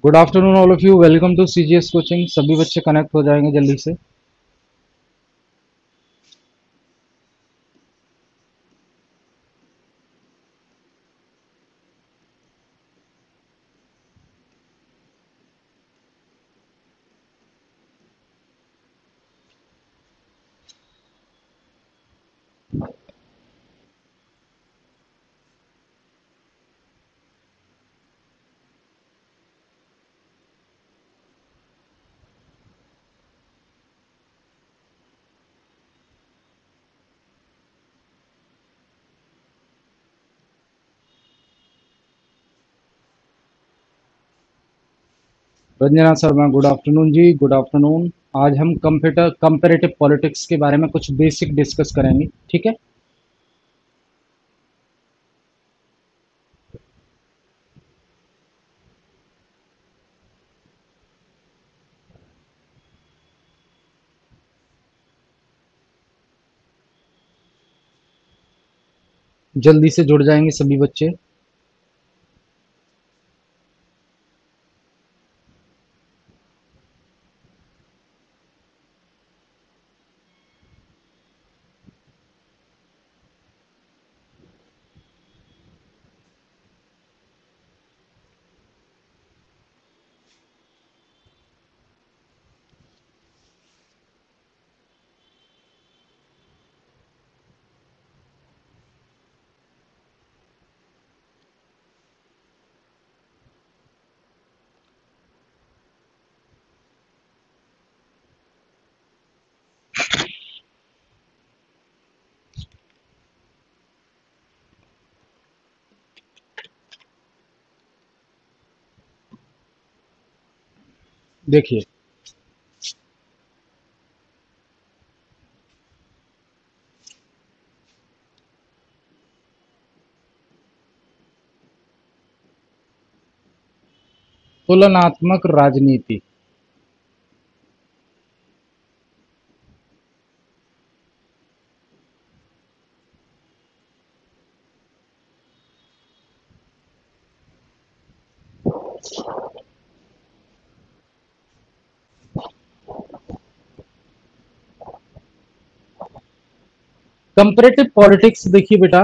Good afternoon all of you. Welcome to CGS coaching. सभी बच्चे connect हो जाएंगे जल्दी से। Ranjana Sharma, good afternoon ji. Good afternoon. आज हम कंपेरेटिव पॉलिटिक्स के बारे में कुछ बेसिक डिस्कस करेंगे, ठीक है। जल्दी से जुड़ जाएंगे सभी बच्चे। देखिए, तुलनात्मक राजनीति। कंपेरेटिव पॉलिटिक्स देखिए बेटा,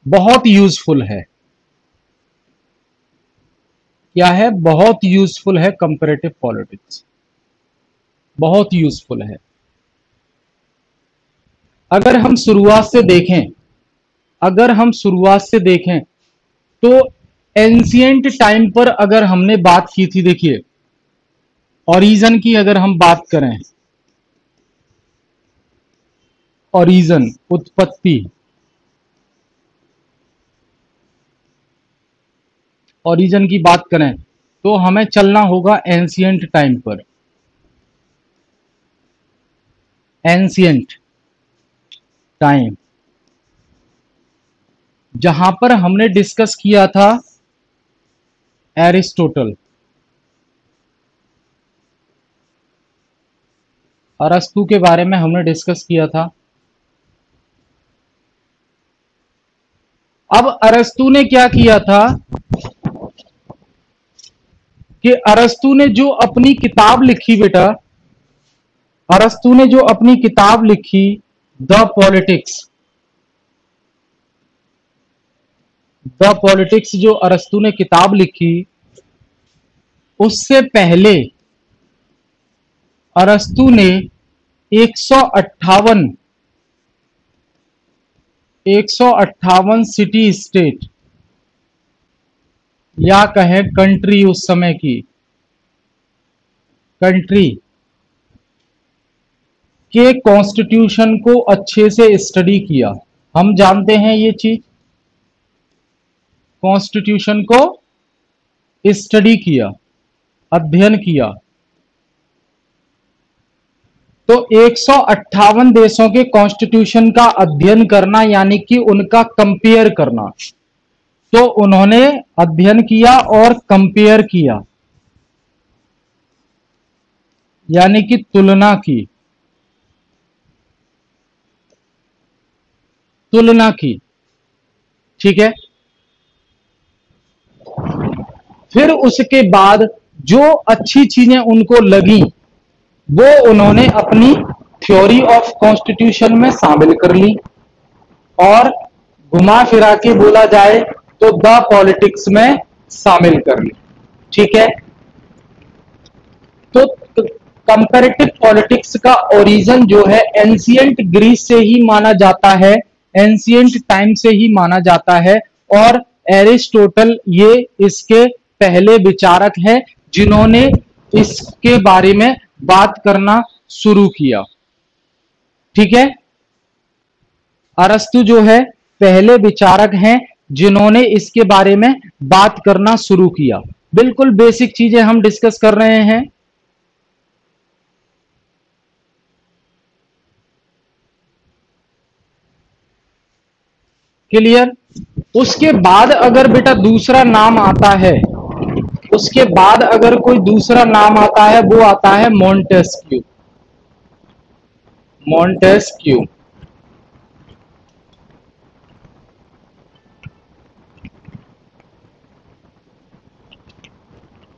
बहुत यूजफुल है। क्या है? बहुत यूजफुल है कंपेरेटिव पॉलिटिक्स। बहुत यूजफुल है। अगर हम शुरुआत से देखें अगर हम शुरुआत से देखें तो एंशियंट टाइम पर अगर हमने बात की थी, देखिए, ओरिजन की अगर हम बात करें, ओरिजन, उत्पत्ति, ओरिजन की बात करें तो हमें चलना होगा एंशियंट टाइम पर। एंशियंट टाइम, जहां पर हमने डिस्कस किया था एरिस्टोटल, अरस्तु के बारे में हमने डिस्कस किया था। अब अरस्तु ने क्या किया था कि अरस्तु ने जो अपनी किताब लिखी बेटा, अरस्तु ने जो अपनी किताब लिखी, द पॉलिटिक्स, द पॉलिटिक्स जो अरस्तु ने किताब लिखी, उससे पहले अरस्तु ने 158 158 सिटी स्टेट या कहें कंट्री, उस समय की कंट्री के कॉन्स्टिट्यूशन को अच्छे से स्टडी किया। हम जानते हैं ये चीज, कॉन्स्टिट्यूशन को स्टडी किया, अध्ययन किया। तो 158 देशों के कॉन्स्टिट्यूशन का अध्ययन करना यानी कि उनका कंपेयर करना, तो उन्होंने अध्ययन किया और कंपेयर किया, यानी कि तुलना की, तुलना की। ठीक है। फिर उसके बाद जो अच्छी चीजें उनको लगी वो उन्होंने अपनी थ्योरी ऑफ कॉन्स्टिट्यूशन में शामिल कर ली, और घुमा फिरा के बोला जाए तो द पॉलिटिक्स में शामिल कर ली। ठीक है, तो कंपैरेटिव पॉलिटिक्स का ओरिजिन जो है एंशिएंट ग्रीस से ही माना जाता है, एंशिएंट टाइम से ही माना जाता है, और एरिस्टोटल ये इसके पहले विचारक है जिन्होंने इसके बारे में बात करना शुरू किया। ठीक है, अरस्तु जो है पहले विचारक हैं जिन्होंने इसके बारे में बात करना शुरू किया। बिल्कुल बेसिक चीजें हम डिस्कस कर रहे हैं। क्लियर? उसके बाद अगर बेटा दूसरा नाम आता है, उसके बाद अगर कोई दूसरा नाम आता है वो आता है मॉन्टेस्क्यू। मॉन्टेस्क्यू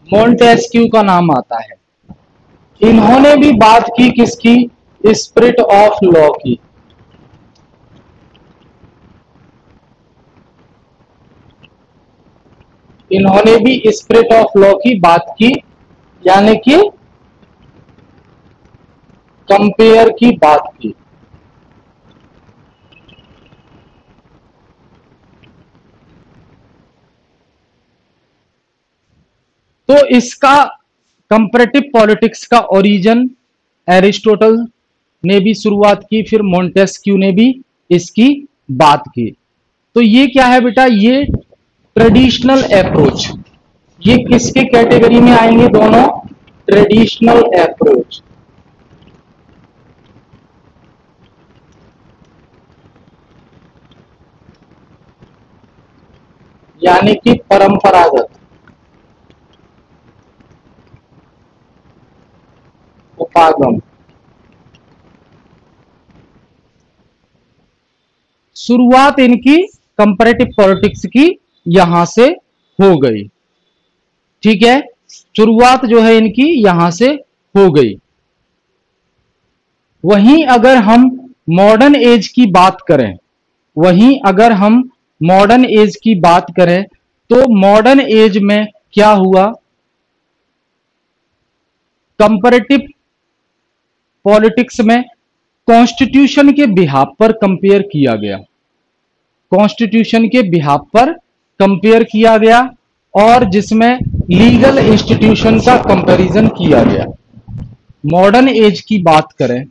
मॉन्टेस्क्यू का नाम आता है। इन्होंने भी बात की किसकी? स्पिरिट ऑफ लॉ की। इन्होंने भी स्पिरिट ऑफ लॉ की बात की, यानी कि कंपेयर की बात की। तो इसका कंपैरेटिव पॉलिटिक्स का ओरिजिन एरिस्टोटल ने भी शुरुआत की, फिर मॉन्टेस्क्यू ने भी इसकी बात की। तो ये क्या है बेटा? ये ट्रेडिशनल अप्रोच। ये किसके कैटेगरी में आएंगे दोनों? Traditional approach. यानी कि परंपरागत, उपागम। शुरुआत इनकी कंपैरेटिव पॉलिटिक्स की यहां से हो गई। ठीक है, शुरुआत जो है इनकी यहां से हो गई। वहीं अगर हम मॉडर्न एज की बात करें, वहीं अगर हम मॉडर्न एज की बात करें तो मॉडर्न एज में क्या हुआ? कंपैरेटिव पॉलिटिक्स में कॉन्स्टिट्यूशन के बिहाफ पर कंपेयर किया गया, कॉन्स्टिट्यूशन के बिहाफ पर कंपेयर किया गया, और जिसमें लीगल इंस्टीट्यूशन का कंपैरिजन किया गया। मॉडर्न एज की बात करें,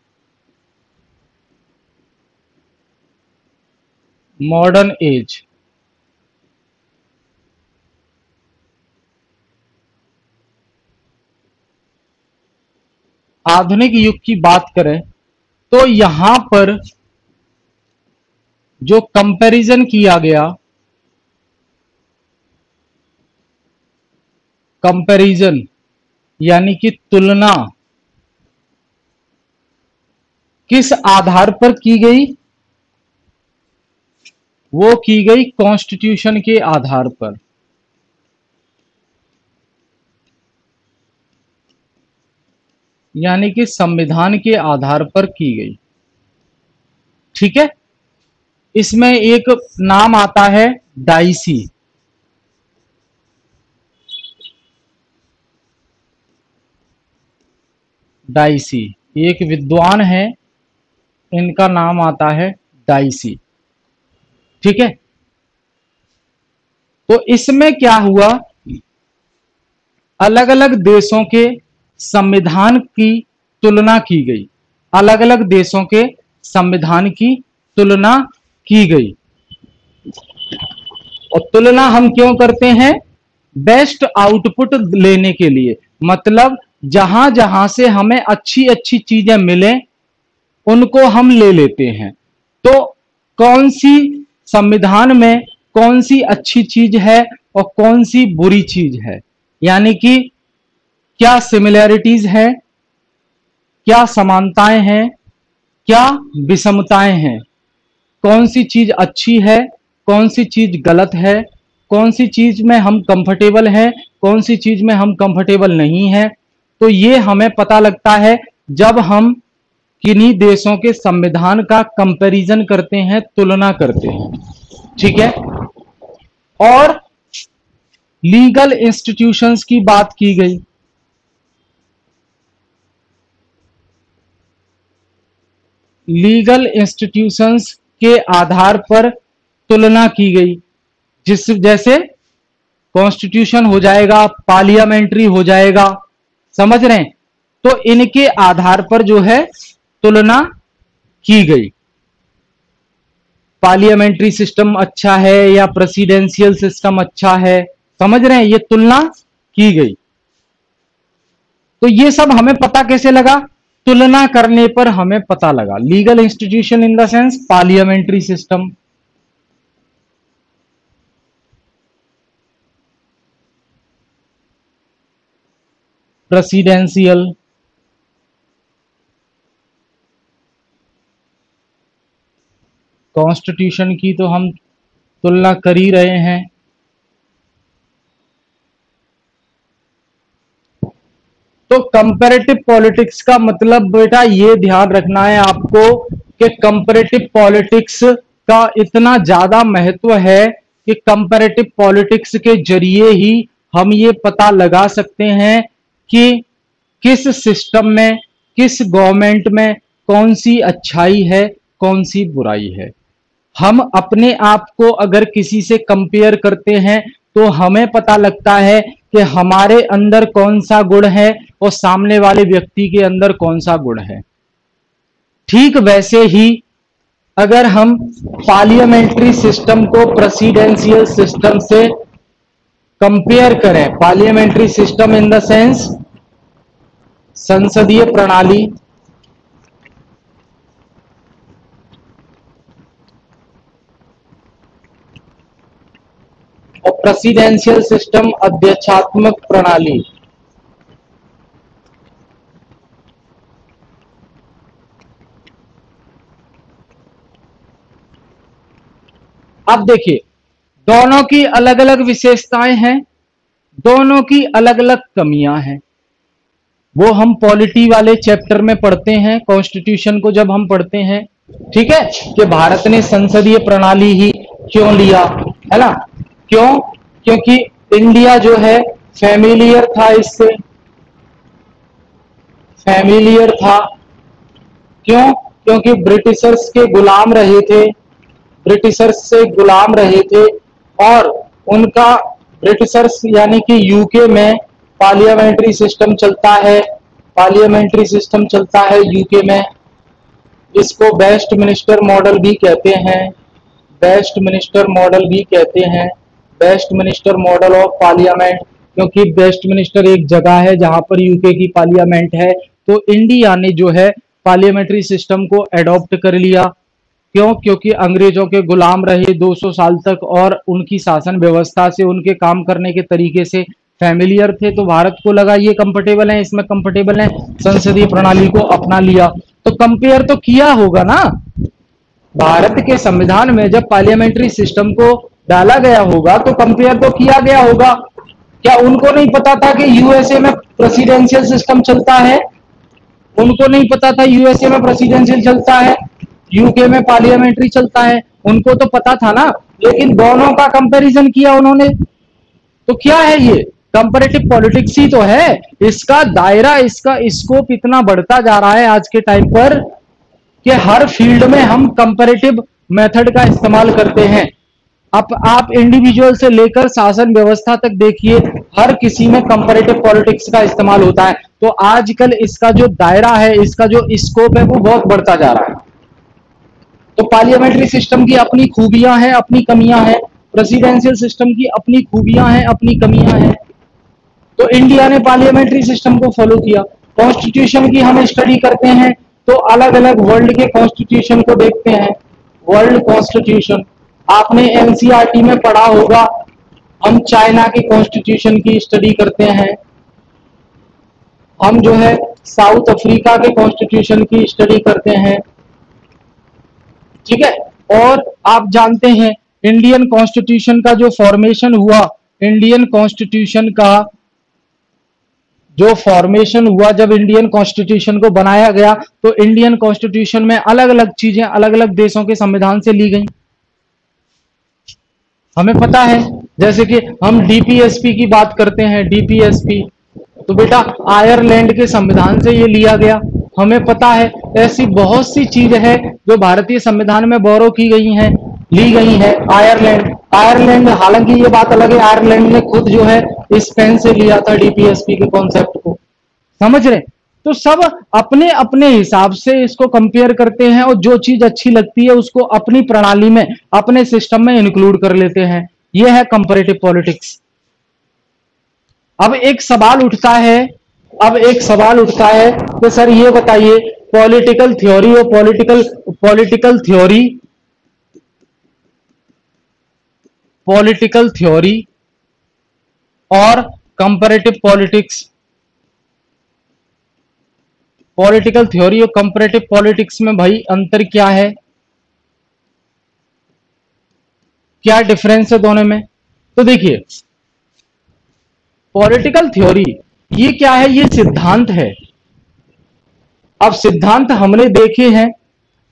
मॉडर्न एज आधुनिक युग की बात करें तो यहां पर जो कंपैरिजन किया गया, कंपैरिजन यानी कि तुलना किस आधार पर की गई? वो की गई कॉन्स्टिट्यूशन के आधार पर। यानी कि संविधान के आधार पर की गई। ठीक है, इसमें एक नाम आता है डाइसी। डाइसी एक विद्वान है, इनका नाम आता है डाइसी। ठीक है, तो इसमें क्या हुआ? अलग अलग देशों के संविधान की तुलना की गई, अलग अलग देशों के संविधान की तुलना की गई। और तुलना हम क्यों करते हैं? बेस्ट आउटपुट लेने के लिए। मतलब जहां जहां से हमें अच्छी अच्छी चीजें मिले उनको हम ले लेते हैं। तो कौन सी संविधान में कौन सी अच्छी चीज है और कौन सी बुरी चीज है, यानी कि क्या सिमिलैरिटीज है, क्या समानताएं हैं, क्या विषमताएं हैं, कौन सी चीज अच्छी है, कौन सी चीज गलत है, कौन सी चीज में हम कंफर्टेबल हैं, कौन सी चीज में हम कंफर्टेबल नहीं है। तो ये हमें पता लगता है जब हम किन्हीं देशों के संविधान का कंपैरिजन करते हैं, तुलना करते हैं। ठीक है। और लीगल इंस्टीट्यूशंस की बात की गई। लीगल इंस्टीट्यूशंस के आधार पर तुलना की गई, जिस जैसे कॉन्स्टिट्यूशन हो जाएगा, पार्लियामेंट्री हो जाएगा, समझ रहे हैं। तो इनके आधार पर जो है तुलना की गई, पार्लियामेंट्री सिस्टम अच्छा है या प्रेसिडेंशियल सिस्टम अच्छा है, समझ रहे हैं, ये तुलना की गई। तो ये सब हमें पता कैसे लगा? तुलना करने पर हमें पता लगा। Legal institution in the sense parliamentary system, presidential, constitution की तो हम तुलना कर ही रहे हैं। तो कंपैरेटिव पॉलिटिक्स का मतलब बेटा ये ध्यान रखना है आपको कि कंपैरेटिव पॉलिटिक्स का इतना ज्यादा महत्व है कि कंपैरेटिव पॉलिटिक्स के जरिए ही हम ये पता लगा सकते हैं कि किस सिस्टम में, किस गवर्नमेंट में कौन सी अच्छाई है, कौन सी बुराई है। हम अपने आप को अगर किसी से कंपेयर करते हैं तो हमें पता लगता है कि हमारे अंदर कौन सा गुण है और सामने वाले व्यक्ति के अंदर कौन सा गुण है। ठीक वैसे ही अगर हम पार्लियामेंट्री सिस्टम को प्रेसिडेंशियल सिस्टम से कंपेयर करें, parliamentary system in the sense संसदीय प्रणाली, और प्रेसिडेंशियल सिस्टम अध्यक्षात्मक प्रणाली। अब देखिए, दोनों की अलग अलग विशेषताएं हैं, दोनों की अलग अलग कमियां हैं। वो हम पॉलिटी वाले चैप्टर में पढ़ते हैं, कॉन्स्टिट्यूशन को जब हम पढ़ते हैं, ठीक है, कि भारत ने संसदीय प्रणाली ही क्यों लिया, है ना। क्यों? क्योंकि इंडिया जो है फैमिलियर था इससे, फैमिलियर था। क्यों? क्योंकि ब्रिटिशर्स के गुलाम रहे थे, ब्रिटिशर्स से गुलाम रहे थे, और उनका ब्रिटिशर्स यानी कि यूके में पार्लियामेंट्री सिस्टम चलता है, पार्लियामेंट्री सिस्टम चलता है यूके में। इसको वेस्ट मिनिस्टर मॉडल भी कहते हैं, वेस्ट मिनिस्टर मॉडल भी कहते हैं, Westminster model of parliament, क्योंकि वेस्ट मिनिस्टर एक जगह है जहां पर यूके की पार्लियामेंट है। तो इंडिया ने जो है पार्लियामेंट्री सिस्टम को एडॉप्ट कर लिया। क्यों? क्योंकि अंग्रेजों के गुलाम रहे 200 साल तक और उनकी शासन व्यवस्था से, उनके काम करने के तरीके से फैमिलियर थे। तो भारत को लगा ये कंफर्टेबल है, इसमें कंफर्टेबल है, संसदीय प्रणाली को अपना लिया। तो कंपेयर तो किया होगा ना, भारत के संविधान में जब पार्लियामेंट्री सिस्टम को डाला गया होगा तो कंपेयर तो किया गया होगा। क्या उनको नहीं पता था कि यूएसए में प्रेसिडेंशियल सिस्टम चलता है? उनको नहीं पता था यूएसए में प्रेसिडेंशियल चलता है, यूके में पार्लियामेंट्री चलता है? उनको तो पता था ना, लेकिन दोनों का कंपैरिजन किया उन्होंने। तो क्या है ये? कंपैरेटिव पॉलिटिक्स ही तो है। इसका दायरा, इसका स्कोप इतना बढ़ता जा रहा है आज के टाइम पर कि हर फील्ड में हम कंपैरेटिव मेथड का इस्तेमाल करते हैं। अब आप इंडिविजुअल से लेकर शासन व्यवस्था तक देखिए, हर किसी में कंपैरेटिव पॉलिटिक्स का इस्तेमाल होता है। तो आजकल इसका जो दायरा है, इसका जो स्कोप है, वो बहुत बढ़ता जा रहा है। तो पार्लियामेंट्री सिस्टम की अपनी खूबियां हैं, अपनी कमियां हैं, प्रेसिडेंशियल सिस्टम की अपनी खूबियां हैं, अपनी कमियां हैं। तो इंडिया ने पार्लियामेंट्री सिस्टम को फॉलो किया। कॉन्स्टिट्यूशन की हम स्टडी करते हैं तो अलग अलग वर्ल्ड के कॉन्स्टिट्यूशन को देखते हैं। वर्ल्ड कॉन्स्टिट्यूशन आपने एनसीईआरटी में पढ़ा होगा। हम चाइना के कॉन्स्टिट्यूशन की स्टडी करते हैं, हम जो है साउथ अफ्रीका के कॉन्स्टिट्यूशन की स्टडी करते हैं, ठीक है। और आप जानते हैं इंडियन कॉन्स्टिट्यूशन का जो फॉर्मेशन हुआ, इंडियन कॉन्स्टिट्यूशन का जो फॉर्मेशन हुआ, जब इंडियन कॉन्स्टिट्यूशन को बनाया गया तो इंडियन कॉन्स्टिट्यूशन में अलग अलग चीजें अलग अलग देशों के संविधान से ली गई। हमें पता है, जैसे कि हम डीपीएसपी की बात करते हैं, डीपीएसपी तो बेटा आयरलैंड के संविधान से ये लिया गया। हमें पता है ऐसी बहुत सी चीजें हैं जो भारतीय संविधान में बोरो की गई हैं, ली गई है। आयरलैंड हालांकि ये बात अलग है, आयरलैंड ने खुद जो है स्पेन से लिया था डीपीएसपी के कॉन्सेप्ट को, समझ रहे। तो सब अपने अपने हिसाब से इसको कंपेयर करते हैं और जो चीज अच्छी लगती है उसको अपनी प्रणाली में, अपने सिस्टम में इंक्लूड कर लेते हैं। यह है कंपैरेटिव पॉलिटिक्स। अब एक सवाल उठता है, कि सर ये बताइए पॉलिटिकल थ्योरी और पॉलिटिकल थ्योरी और कंपैरेटिव पॉलिटिक्स, पॉलिटिकल थ्योरी और कंपैरेटिव पॉलिटिक्स में भाई अंतर क्या है, क्या डिफरेंस है दोनों में। तो देखिए पॉलिटिकल थ्योरी ये क्या है, ये सिद्धांत है। अब सिद्धांत हमने देखे हैं,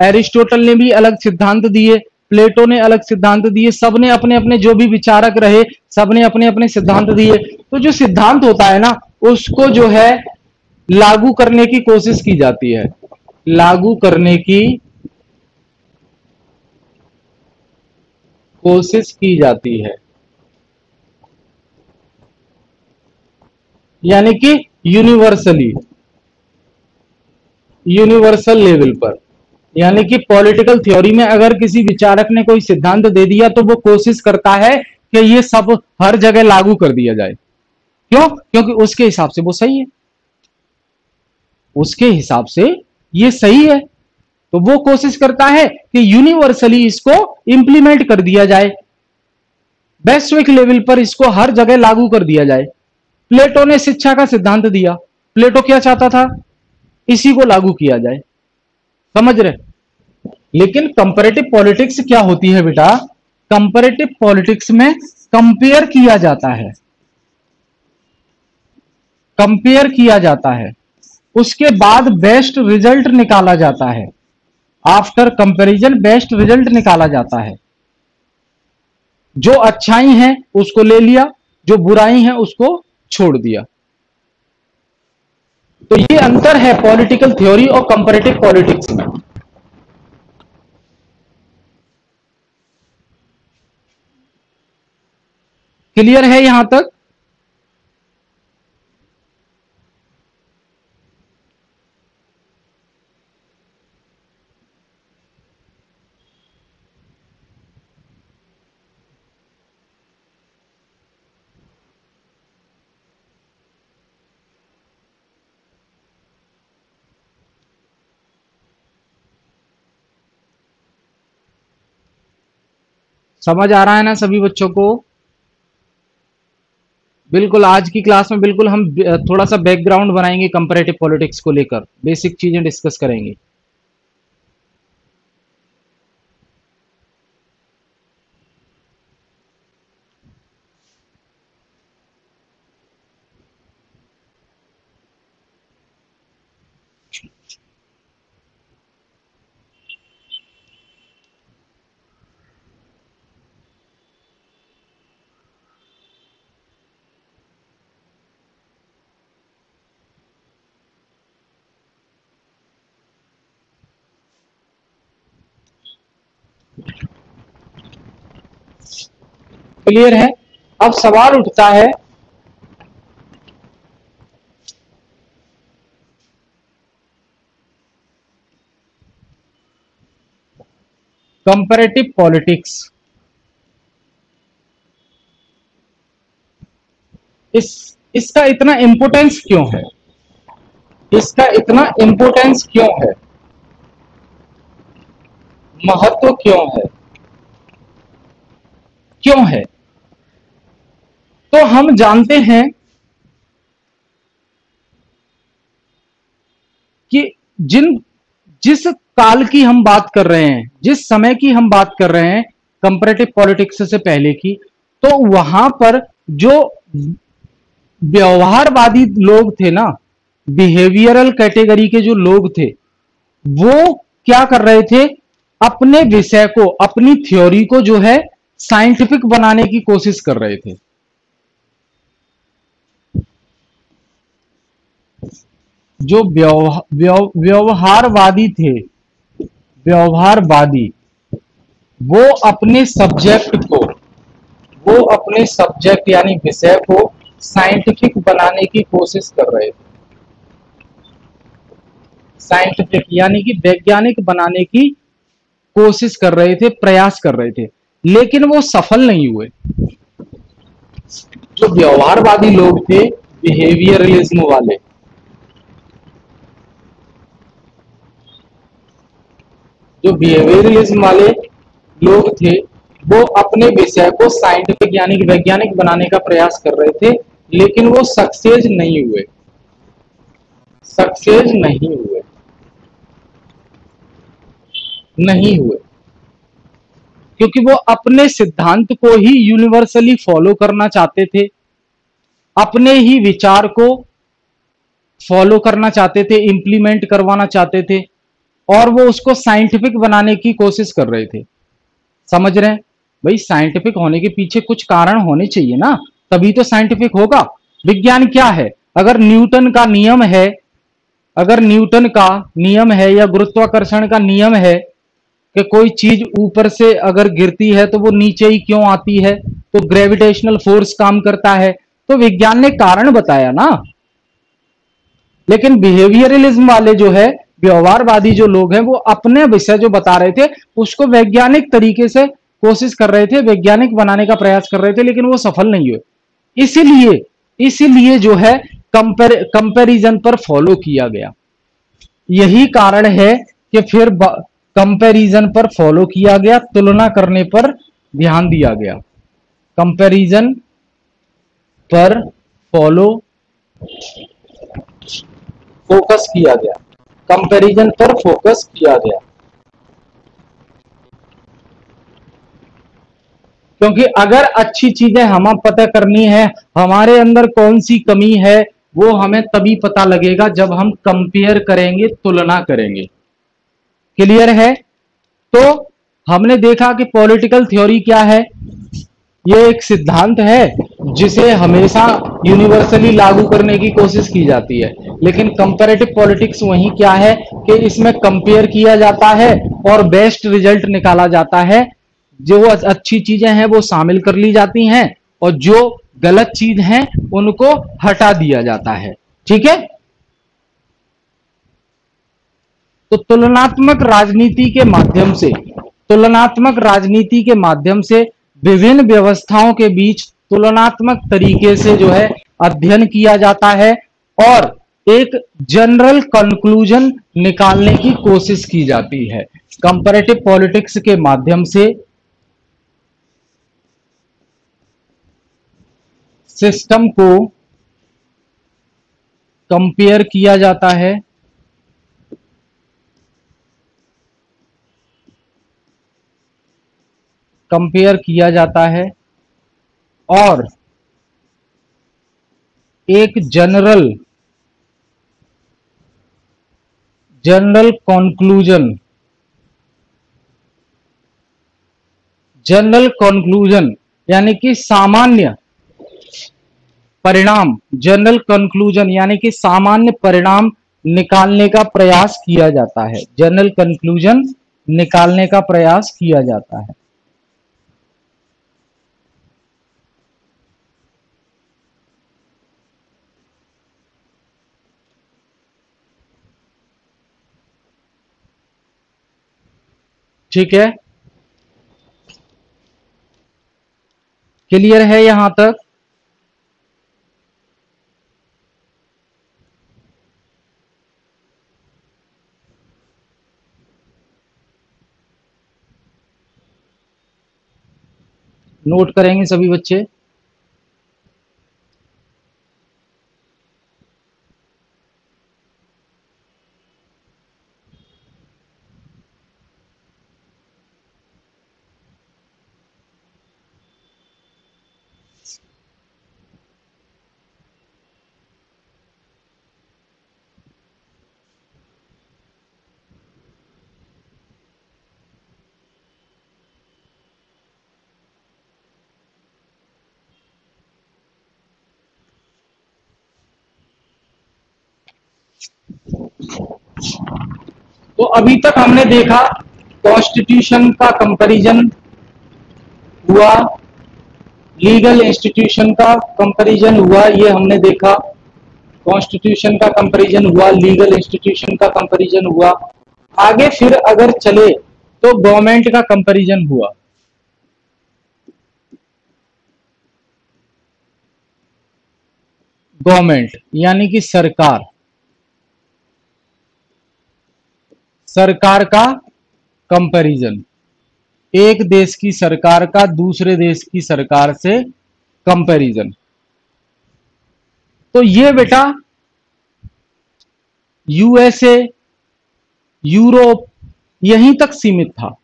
एरिस्टोटल ने भी अलग सिद्धांत दिए, प्लेटो ने अलग सिद्धांत दिए, सबने अपने अपने जो भी विचारक रहे सबने अपने अपने सिद्धांत दिए। तो जो सिद्धांत होता है ना उसको जो है लागू करने की कोशिश की जाती है, लागू करने की कोशिश की जाती है, यानी कि यूनिवर्सल लेवल पर। यानी कि पॉलिटिकल थ्योरी में अगर किसी विचारक ने कोई सिद्धांत दे दिया तो वो कोशिश करता है कि ये सब हर जगह लागू कर दिया जाए। क्यों? क्योंकि उसके हिसाब से वो सही है, उसके हिसाब से ये सही है, तो वो कोशिश करता है कि यूनिवर्सली इसको इंप्लीमेंट कर दिया जाए, वैश्विक लेवल पर इसको हर जगह लागू कर दिया जाए। प्लेटो ने शिक्षा का सिद्धांत दिया, प्लेटो क्या चाहता था, इसी को लागू किया जाए, समझ रहे। लेकिन कंपैरेटिव पॉलिटिक्स क्या होती है बेटा, कंपैरेटिव पॉलिटिक्स में कंपेयर किया जाता है, कंपेयर किया जाता है, उसके बाद बेस्ट रिजल्ट निकाला जाता है, आफ्टर कंपैरिजन बेस्ट रिजल्ट निकाला जाता है। जो अच्छाई है उसको ले लिया, जो बुराई है उसको छोड़ दिया। तो ये अंतर है पॉलिटिकल थ्योरी और कंपैरेटिव पॉलिटिक्स में। क्लियर है यहां तक? समझ आ रहा है ना सभी बच्चों को? बिल्कुल आज की क्लास में बिल्कुल हम थोड़ा सा बैकग्राउंड बनाएंगे, कंपैरेटिव पॉलिटिक्स को लेकर बेसिक चीजें डिस्कस करेंगे। क्लियर है? अब सवाल उठता है कंपैरेटिव पॉलिटिक्स इसका इतना इंपोर्टेंस क्यों है, इसका इतना इंपोर्टेंस क्यों है, महत्व क्यों है, क्यों है? तो हम जानते हैं कि जिस काल की हम बात कर रहे हैं, जिस समय की हम बात कर रहे हैं, कंपैरेटिव पॉलिटिक्स से पहले की, तो वहां पर जो व्यवहारवादी लोग थे ना, बिहेवियरल कैटेगरी के जो लोग थे, वो क्या कर रहे थे, अपने विषय को, अपनी थ्योरी को जो है साइंटिफिक बनाने की कोशिश कर रहे थे। जो व्यवहारवादी थे, व्यवहारवादी, वो अपने सब्जेक्ट को, वो अपने सब्जेक्ट यानी विषय को साइंटिफिक बनाने की कोशिश कर रहे थे। साइंटिफिक यानी कि वैज्ञानिक बनाने की कोशिश कर रहे थे, प्रयास कर रहे थे, लेकिन वो सफल नहीं हुए। जो व्यवहारवादी लोग थे, बिहेवियरलिज्म वाले, जो बिहेवियरलिज्म वाले लोग थे, वो अपने विषय को साइंटिफिक यानी कि वैज्ञानिक बनाने का प्रयास कर रहे थे, लेकिन वो सक्सेस नहीं हुए, सक्सेस नहीं हुए, नहीं हुए, क्योंकि वो अपने सिद्धांत को ही यूनिवर्सली फॉलो करना चाहते थे, अपने ही विचार को फॉलो करना चाहते थे, इंप्लीमेंट करवाना चाहते थे, और वो उसको साइंटिफिक बनाने की कोशिश कर रहे थे। समझ रहे हैं भाई, साइंटिफिक होने के पीछे कुछ कारण होने चाहिए ना, तभी तो साइंटिफिक होगा। विज्ञान क्या है? अगर न्यूटन का नियम है, अगर न्यूटन का नियम है या गुरुत्वाकर्षण का नियम है कि कोई चीज ऊपर से अगर गिरती है तो वो नीचे ही क्यों आती है, तो ग्रेविटेशनल फोर्स काम करता है, तो विज्ञान ने कारण बताया ना। लेकिन बिहेवियरलिज्म वाले जो है, व्यवहारवादी जो लोग हैं, वो अपने विषय जो बता रहे थे उसको वैज्ञानिक तरीके से कोशिश कर रहे थे, वैज्ञानिक बनाने का प्रयास कर रहे थे, लेकिन वो सफल नहीं हुए। इसीलिए इसीलिए जो है कंपैरिजन पर फॉलो किया गया। यही कारण है कि फिर कंपैरिजन पर फॉलो किया गया, तुलना करने पर ध्यान दिया गया, कंपैरिजन पर फॉलो फोकस किया गया, कंपैरिजन पर फोकस किया गया। क्योंकि अगर अच्छी चीजें हमें पता करनी है, हमारे अंदर कौन सी कमी है, वो हमें तभी पता लगेगा जब हम कंपेयर करेंगे, तुलना करेंगे। क्लियर है? तो हमने देखा कि पॉलिटिकल थ्योरी क्या है, ये एक सिद्धांत है जिसे हमेशा यूनिवर्सली लागू करने की कोशिश की जाती है, लेकिन कंपैरेटिव पॉलिटिक्स वही क्या है कि इसमें कंपेयर किया जाता है और बेस्ट रिजल्ट निकाला जाता है। जो अच्छी चीजें हैं वो शामिल कर ली जाती हैं, और जो गलत चीज हैं उनको हटा दिया जाता है। ठीक है? तो तुलनात्मक राजनीति के माध्यम से, तुलनात्मक राजनीति के माध्यम से विभिन्न व्यवस्थाओं के बीच तुलनात्मक तरीके से जो है अध्ययन किया जाता है, और एक जनरल कंक्लूजन निकालने की कोशिश की जाती है। कंपैरेटिव पॉलिटिक्स के माध्यम से सिस्टम को कंपेयर किया जाता है, कंपेयर किया जाता है, और एक general general conclusion, general conclusion यानी कि सामान्य परिणाम, जनरल कंक्लूजन यानी कि सामान्य परिणाम निकालने का प्रयास किया जाता है, जनरल कंक्लूजन निकालने का प्रयास किया जाता है। ठीक है? क्लियर है यहां तक? नोट करेंगे सभी बच्चे। तो अभी तक हमने देखा कॉन्स्टिट्यूशन का कंपैरिजन हुआ, लीगल इंस्टीट्यूशन का कंपैरिजन हुआ, ये हमने देखा। कॉन्स्टिट्यूशन का कंपैरिजन हुआ, लीगल इंस्टीट्यूशन का कंपैरिजन हुआ। आगे फिर अगर चले तो गवर्नमेंट का कंपैरिजन हुआ। गवर्नमेंट यानी कि सरकार, सरकार का कंपैरिजन, एक देश की सरकार का दूसरे देश की सरकार से कंपैरिजन। तो ये बेटा यूएसए, यूरोप यहीं तक सीमित था,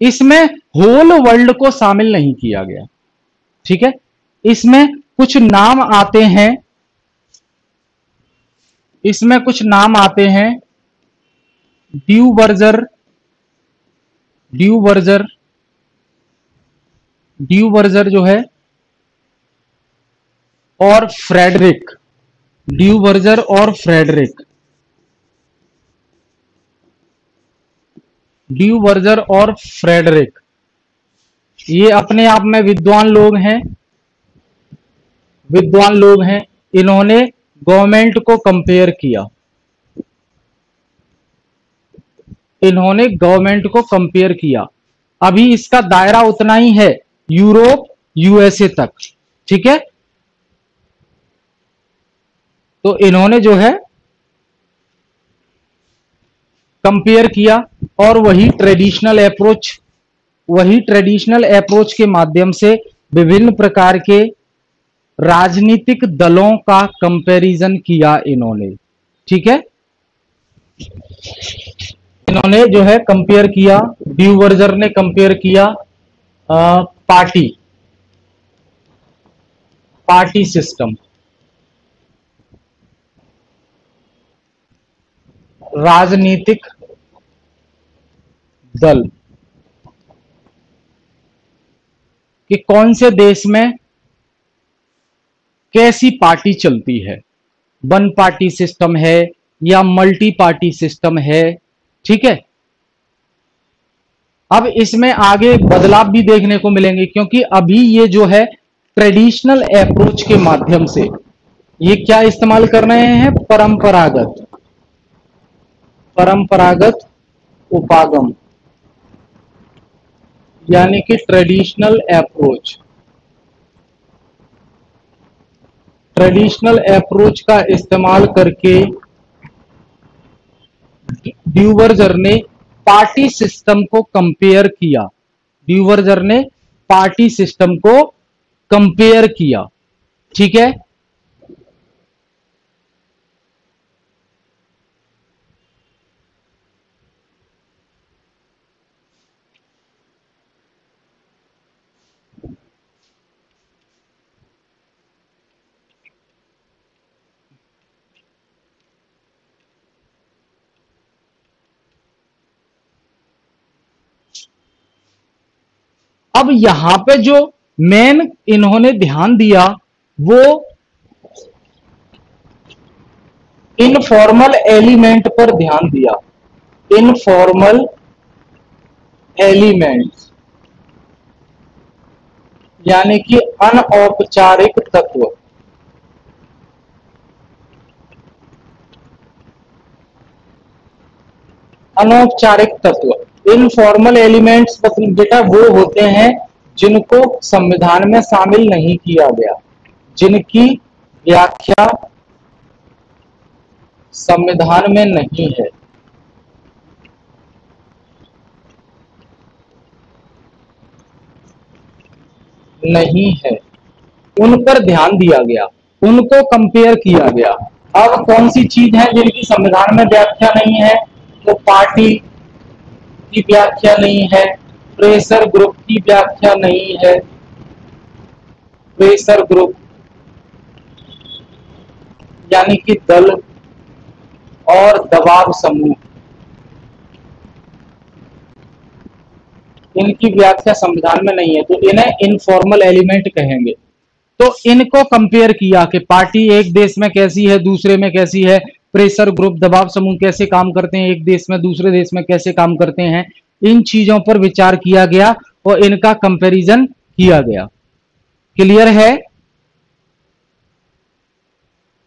इसमें होल वर्ल्ड को शामिल नहीं किया गया। ठीक है, इसमें कुछ नाम आते हैं, इसमें कुछ नाम आते हैं, ड्यूबर्जर, ड्यूबर्जर, ड्यूबर्जर जो है, और फ्रेडरिक, ड्यूबर्जर और फ्रेडरिक, ड्यूबर्जर और फ्रेडरिक, ये अपने आप में विद्वान लोग हैं, विद्वान लोग हैं। इन्होंने गवर्नमेंट को कंपेयर किया, इन्होंने गवर्नमेंट को कंपेयर किया। अभी इसका दायरा उतना ही है, यूरोप यूएसए तक। ठीक है, तो इन्होंने जो है कंपेयर किया, और वही ट्रेडिशनल अप्रोच, वही ट्रेडिशनल अप्रोच के माध्यम से विभिन्न प्रकार के राजनीतिक दलों का कंपैरिजन किया इन्होंने। ठीक है, इन्होंने जो है कंपेयर किया, ड्यूबर्जर ने कंपेयर किया पार्टी, पार्टी सिस्टम, राजनीतिक दल कि कौन से देश में कैसी पार्टी चलती है, वन पार्टी सिस्टम है या मल्टी पार्टी सिस्टम है। ठीक है, अब इसमें आगे बदलाव भी देखने को मिलेंगे, क्योंकि अभी ये जो है ट्रेडिशनल अप्रोच के माध्यम से ये क्या इस्तेमाल कर रहे हैं, परंपरागत, परंपरागत उपागम, यानी कि ट्रेडिशनल अप्रोच, ट्रेडिशनल अप्रोच का इस्तेमाल करके ड्यूबर्जर ने पार्टी सिस्टम को कंपेयर किया, ड्यूबर्जर ने पार्टी सिस्टम को कंपेयर किया। ठीक है, अब यहां पे जो मेन इन्होंने ध्यान दिया वो इनफॉर्मल एलिमेंट पर ध्यान दिया, इनफॉर्मल एलिमेंट्स यानी कि अनौपचारिक तत्व, अनौपचारिक तत्व। इनफॉर्मल एलिमेंट्स बेटा वो होते हैं जिनको संविधान में शामिल नहीं किया गया, जिनकी व्याख्या संविधान में नहीं है, नहीं है, उन पर ध्यान दिया गया, उनको कंपेयर किया गया। अब कौन सी चीज है जिनकी संविधान में व्याख्या नहीं है, तो पार्टी की व्याख्या नहीं है, प्रेशर ग्रुप की व्याख्या नहीं है, प्रेशर ग्रुप यानी कि दल और दबाव समूह, इनकी व्याख्या संविधान में नहीं है, तो इन्हें इनफॉर्मल एलिमेंट कहेंगे। तो इनको कंपेयर किया कि पार्टी एक देश में कैसी है, दूसरे में कैसी है, प्रेशर ग्रुप, दबाव समूह कैसे काम करते हैं, एक देश में दूसरे देश में कैसे काम करते हैं, इन चीजों पर विचार किया गया और इनका कंपैरिजन किया गया। क्लियर है?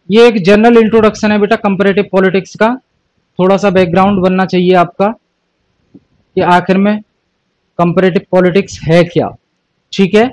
ये एक जनरल इंट्रोडक्शन है बेटा कंपैरेटिव पॉलिटिक्स का। थोड़ा सा बैकग्राउंड बनना चाहिए आपका कि आखिर में कंपैरेटिव पॉलिटिक्स है क्या। ठीक है,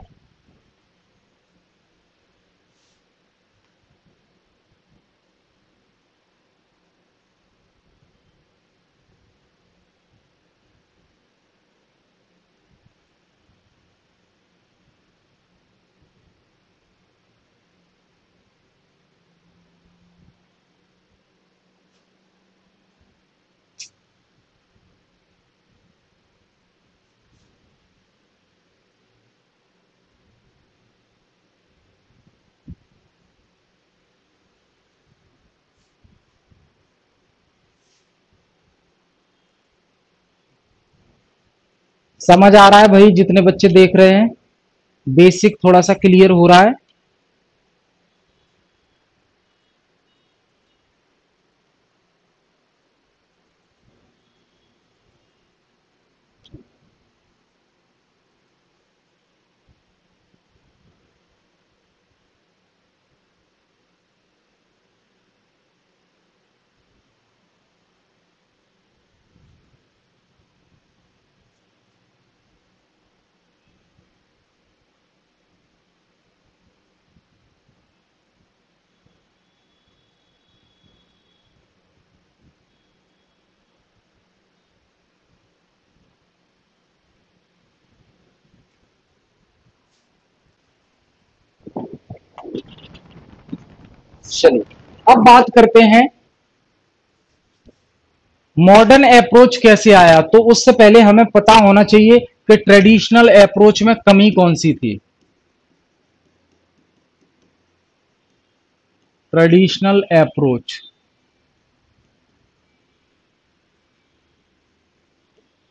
समझ आ रहा है भाई? जितने बच्चे देख रहे हैं बेसिक थोड़ा सा क्लियर हो रहा है? चलिए अब बात करते हैं मॉडर्न अप्रोच कैसे आया। तो उससे पहले हमें पता होना चाहिए कि ट्रेडिशनल अप्रोच में कमी कौन सी थी। ट्रेडिशनल अप्रोच,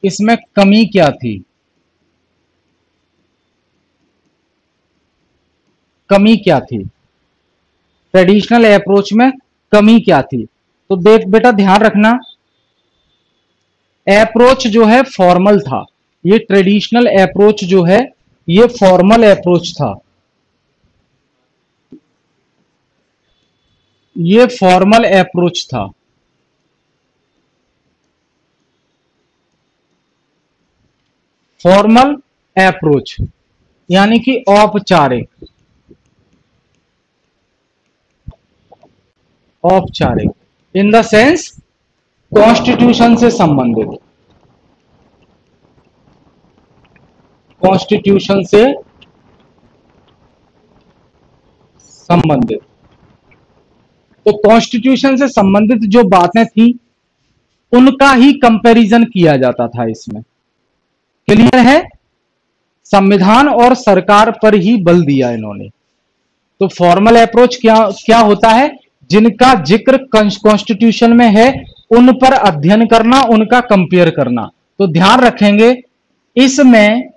इसमें कमी क्या थी? कमी क्या थी ट्रेडिशनल अप्रोच में? कमी क्या थी? तो देख बेटा ध्यान रखना, अप्रोच जो है फॉर्मल था। ये ट्रेडिशनल अप्रोच जो है ये फॉर्मल अप्रोच था। ये फॉर्मल अप्रोच था। फॉर्मल अप्रोच यानी कि औपचारिक, औपचारिक इन द सेंस कॉन्स्टिट्यूशन से संबंधित, कॉन्स्टिट्यूशन से संबंधित। तो कॉन्स्टिट्यूशन से संबंधित जो बातें थी उनका ही कंपैरिजन किया जाता था इसमें। क्लियर है? संविधान और सरकार पर ही बल दिया इन्होंने। तो फॉर्मल अप्रोच क्या क्या होता है? जिनका जिक्र कॉन्स्टिट्यूशन में है उन पर अध्ययन करना, उनका कंपेयर करना। तो ध्यान रखेंगे इसमें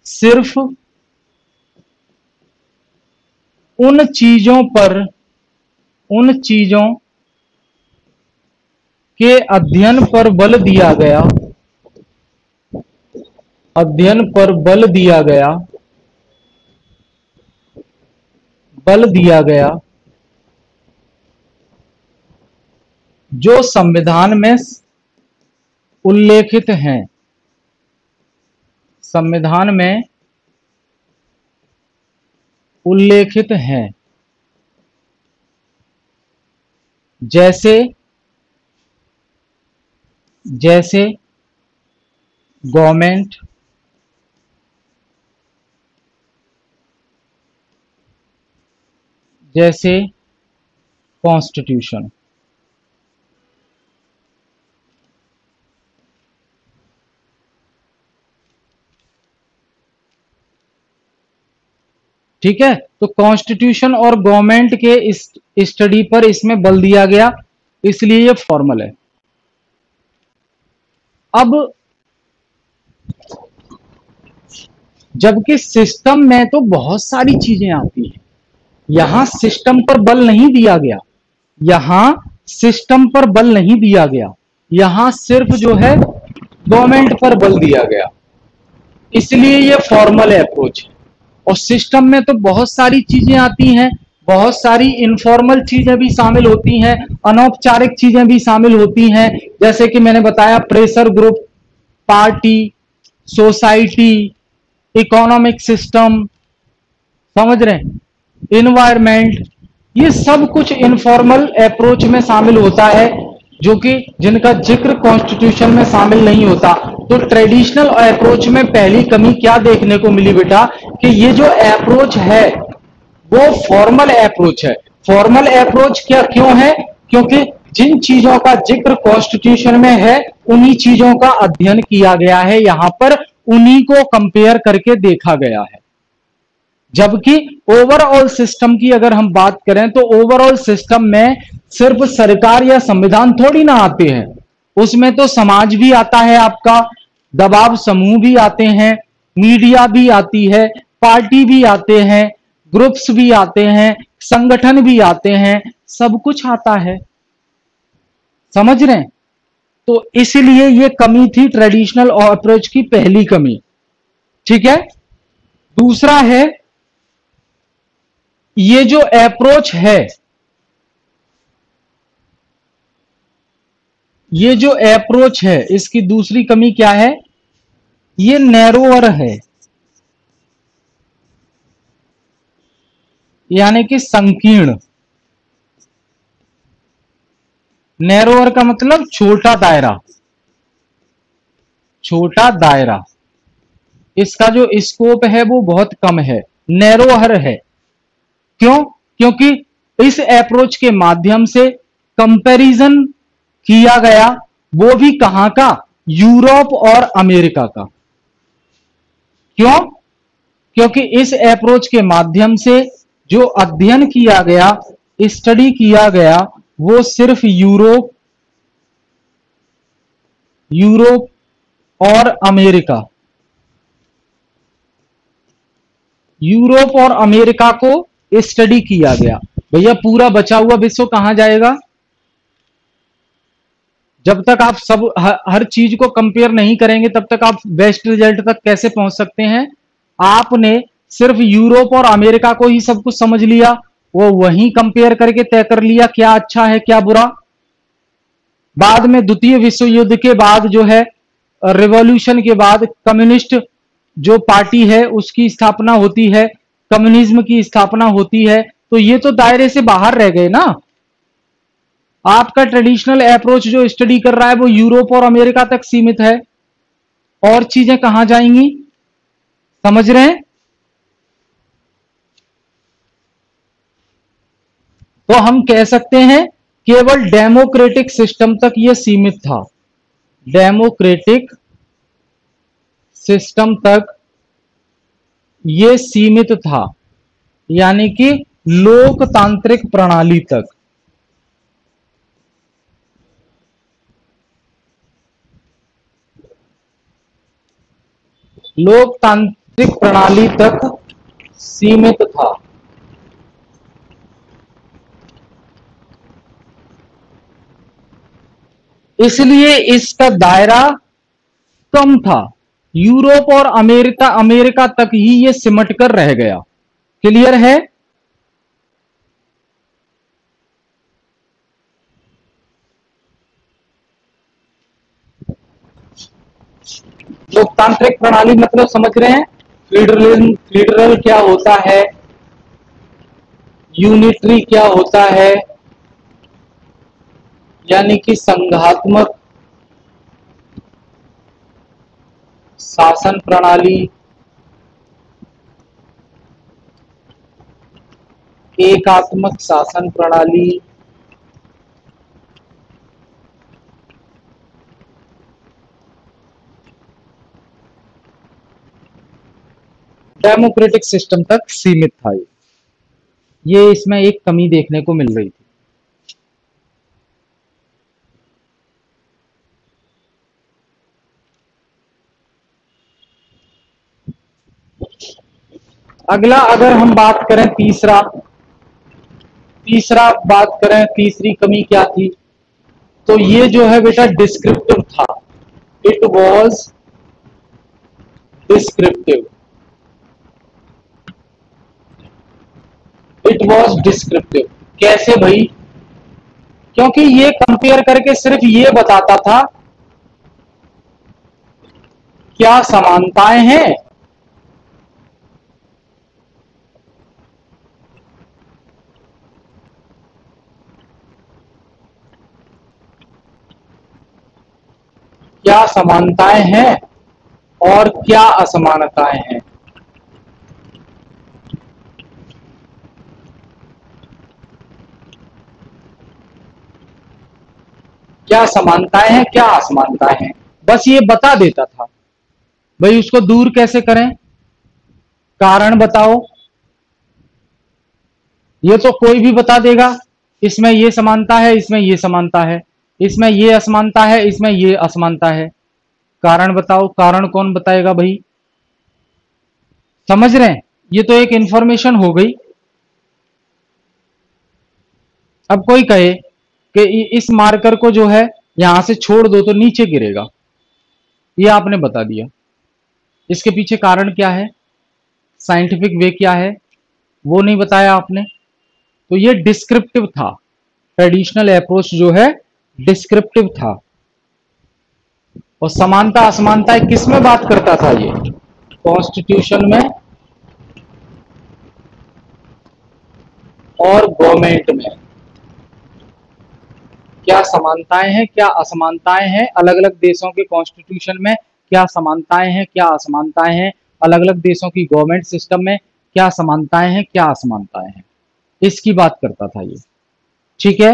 सिर्फ उन चीजों के अध्ययन पर बल दिया गया, अध्ययन पर बल दिया गया, बल दिया गया जो संविधान में उल्लेखित हैं। संविधान में उल्लेखित हैं, जैसे जैसे गवर्नमेंट, जैसे कॉन्स्टिट्यूशन। ठीक है, तो कॉन्स्टिट्यूशन और गवर्नमेंट के इस स्टडी पर इसमें बल दिया गया, इसलिए ये फॉर्मल है। अब जबकि सिस्टम में तो बहुत सारी चीजें आती हैं, यहां सिस्टम पर बल नहीं दिया गया। यहां सिस्टम पर बल नहीं दिया गया, यहां सिर्फ जो है गवर्नमेंट पर बल दिया गया, इसलिए ये फॉर्मल अप्रोच है। और सिस्टम में तो बहुत सारी चीजें आती हैं, बहुत सारी इनफॉर्मल चीजें भी शामिल होती हैं, अनौपचारिक चीजें भी शामिल होती हैं, जैसे कि मैंने बताया pressure group, party, society, economic system, समझ रहे हैं, इन्वायरमेंट, ये सब कुछ इनफॉर्मल अप्रोच में शामिल होता है, जो कि जिनका जिक्र कॉन्स्टिट्यूशन में शामिल नहीं होता। तो ट्रेडिशनल अप्रोच में पहली कमी क्या देखने को मिली बेटा, कि ये जो अप्रोच है वो फॉर्मल अप्रोच है। फॉर्मल अप्रोच क्या क्यों है, क्योंकि जिन चीजों का जिक्र कॉन्स्टिट्यूशन में है उन्हीं चीजों का अध्ययन किया गया है, यहां पर उन्हीं को कंपेयर करके देखा गया है। जबकि ओवरऑल सिस्टम की अगर हम बात करें तो ओवरऑल सिस्टम में सिर्फ सरकार या संविधान थोड़ी ना आते हैं, उसमें तो समाज भी आता है आपका, दबाव समूह भी आते हैं, मीडिया भी आती है, पार्टी भी आते हैं, ग्रुप्स भी आते हैं, संगठन भी आते हैं, सब कुछ आता है, समझ रहे हैं। तो इसलिए ये कमी थी ट्रेडिशनल अप्रोच की, पहली कमी। ठीक है। दूसरा है, ये जो अप्रोच है, ये जो अप्रोच है इसकी दूसरी कमी क्या है, ये नैरोअर है, यानी कि संकीर्ण। नैरोअर का मतलब छोटा दायरा, छोटा दायरा, इसका जो स्कोप है वो बहुत कम है, नैरोहर है। क्यों, क्योंकि इस अप्रोच के माध्यम से कंपैरिजन किया गया, वो भी कहां का, यूरोप और अमेरिका का। क्यों, क्योंकि इस अप्रोच के माध्यम से जो अध्ययन किया गया, स्टडी किया गया, वो सिर्फ यूरोप, यूरोप और अमेरिका, यूरोप और अमेरिका को स्टडी किया गया। भैया पूरा बचा हुआ विश्व कहां जाएगा, जब तक आप सब हर चीज को कंपेयर नहीं करेंगे तब तक आप बेस्ट रिजल्ट तक कैसे पहुंच सकते हैं। आपने सिर्फ यूरोप और अमेरिका को ही सब कुछ समझ लिया, वो वहीं कंपेयर करके तय कर लिया क्या अच्छा है क्या बुरा। बाद में द्वितीय विश्व युद्ध के बाद जो है, रिवॉल्यूशन के बाद कम्युनिस्ट जो पार्टी है उसकी स्थापना होती है, कम्युनिज्म की स्थापना होती है, तो ये तो दायरे से बाहर रह गए ना। आपका ट्रेडिशनल अप्रोच जो स्टडी कर रहा है वो यूरोप और अमेरिका तक सीमित है, और चीजें कहां जाएंगी, समझ रहे हैं। तो हम कह सकते हैं केवल डेमोक्रेटिक सिस्टम तक ये सीमित था, डेमोक्रेटिक सिस्टम तक ये सीमित था, यानी कि लोकतांत्रिक प्रणाली तक। लोकतांत्रिक प्रणाली तक सीमित था। इसलिए इसका दायरा कम था, यूरोप और अमेरिका अमेरिका तक ही ये सिमट कर रह गया। क्लियर है। लोकतांत्रिक प्रणाली मतलब समझ रहे हैं, फेडरलिज्म, फेडरल क्या होता है, यूनिटरी क्या होता है, यानी कि संघात्मक शासन प्रणाली, एकात्मक शासन प्रणाली, डेमोक्रेटिक सिस्टम तक सीमित था। ये इसमें एक कमी देखने को मिल रही थी। अगला अगर हम बात करें तीसरा, तीसरा बात करें, तीसरी कमी क्या थी, तो ये जो है बेटा डिस्क्रिप्टिव था। It was descriptive, it was descriptive. कैसे भाई? क्योंकि ये कंपेयर करके सिर्फ ये बताता था क्या समानताएं हैं, क्या समानताएं हैं और क्या असमानताएं हैं। क्या समानताएं हैं, क्या असमानताएं हैं, बस ये बता देता था। भाई उसको दूर कैसे करें, कारण बताओ। ये तो कोई भी बता देगा, इसमें ये समानता है, इसमें ये समानता है, इसमें ये असमानता है, इसमें ये असमानता है। कारण बताओ, कारण कौन बताएगा भाई? समझ रहे हैं? ये तो एक इंफॉर्मेशन हो गई। अब कोई कहे कि इस मार्कर को जो है यहां से छोड़ दो तो नीचे गिरेगा, ये आपने बता दिया। इसके पीछे कारण क्या है, साइंटिफिक वे क्या है, वो नहीं बताया आपने। तो ये डिस्क्रिप्टिव था, ट्रेडिशनल अप्रोच जो है डिस्क्रिप्टिव था। और समानता असमानता किस में बात करता था ये? कॉन्स्टिट्यूशन में और गवर्नमेंट में। क्या समानताएं हैं, क्या असमानताएं हैं, अलग अलग देशों के कॉन्स्टिट्यूशन में क्या समानताएं हैं, क्या असमानताएं हैं, अलग अलग देशों की गवर्नमेंट सिस्टम में क्या समानताएं हैं, क्या असमानताएं हैं, इसकी बात करता था ये। ठीक है,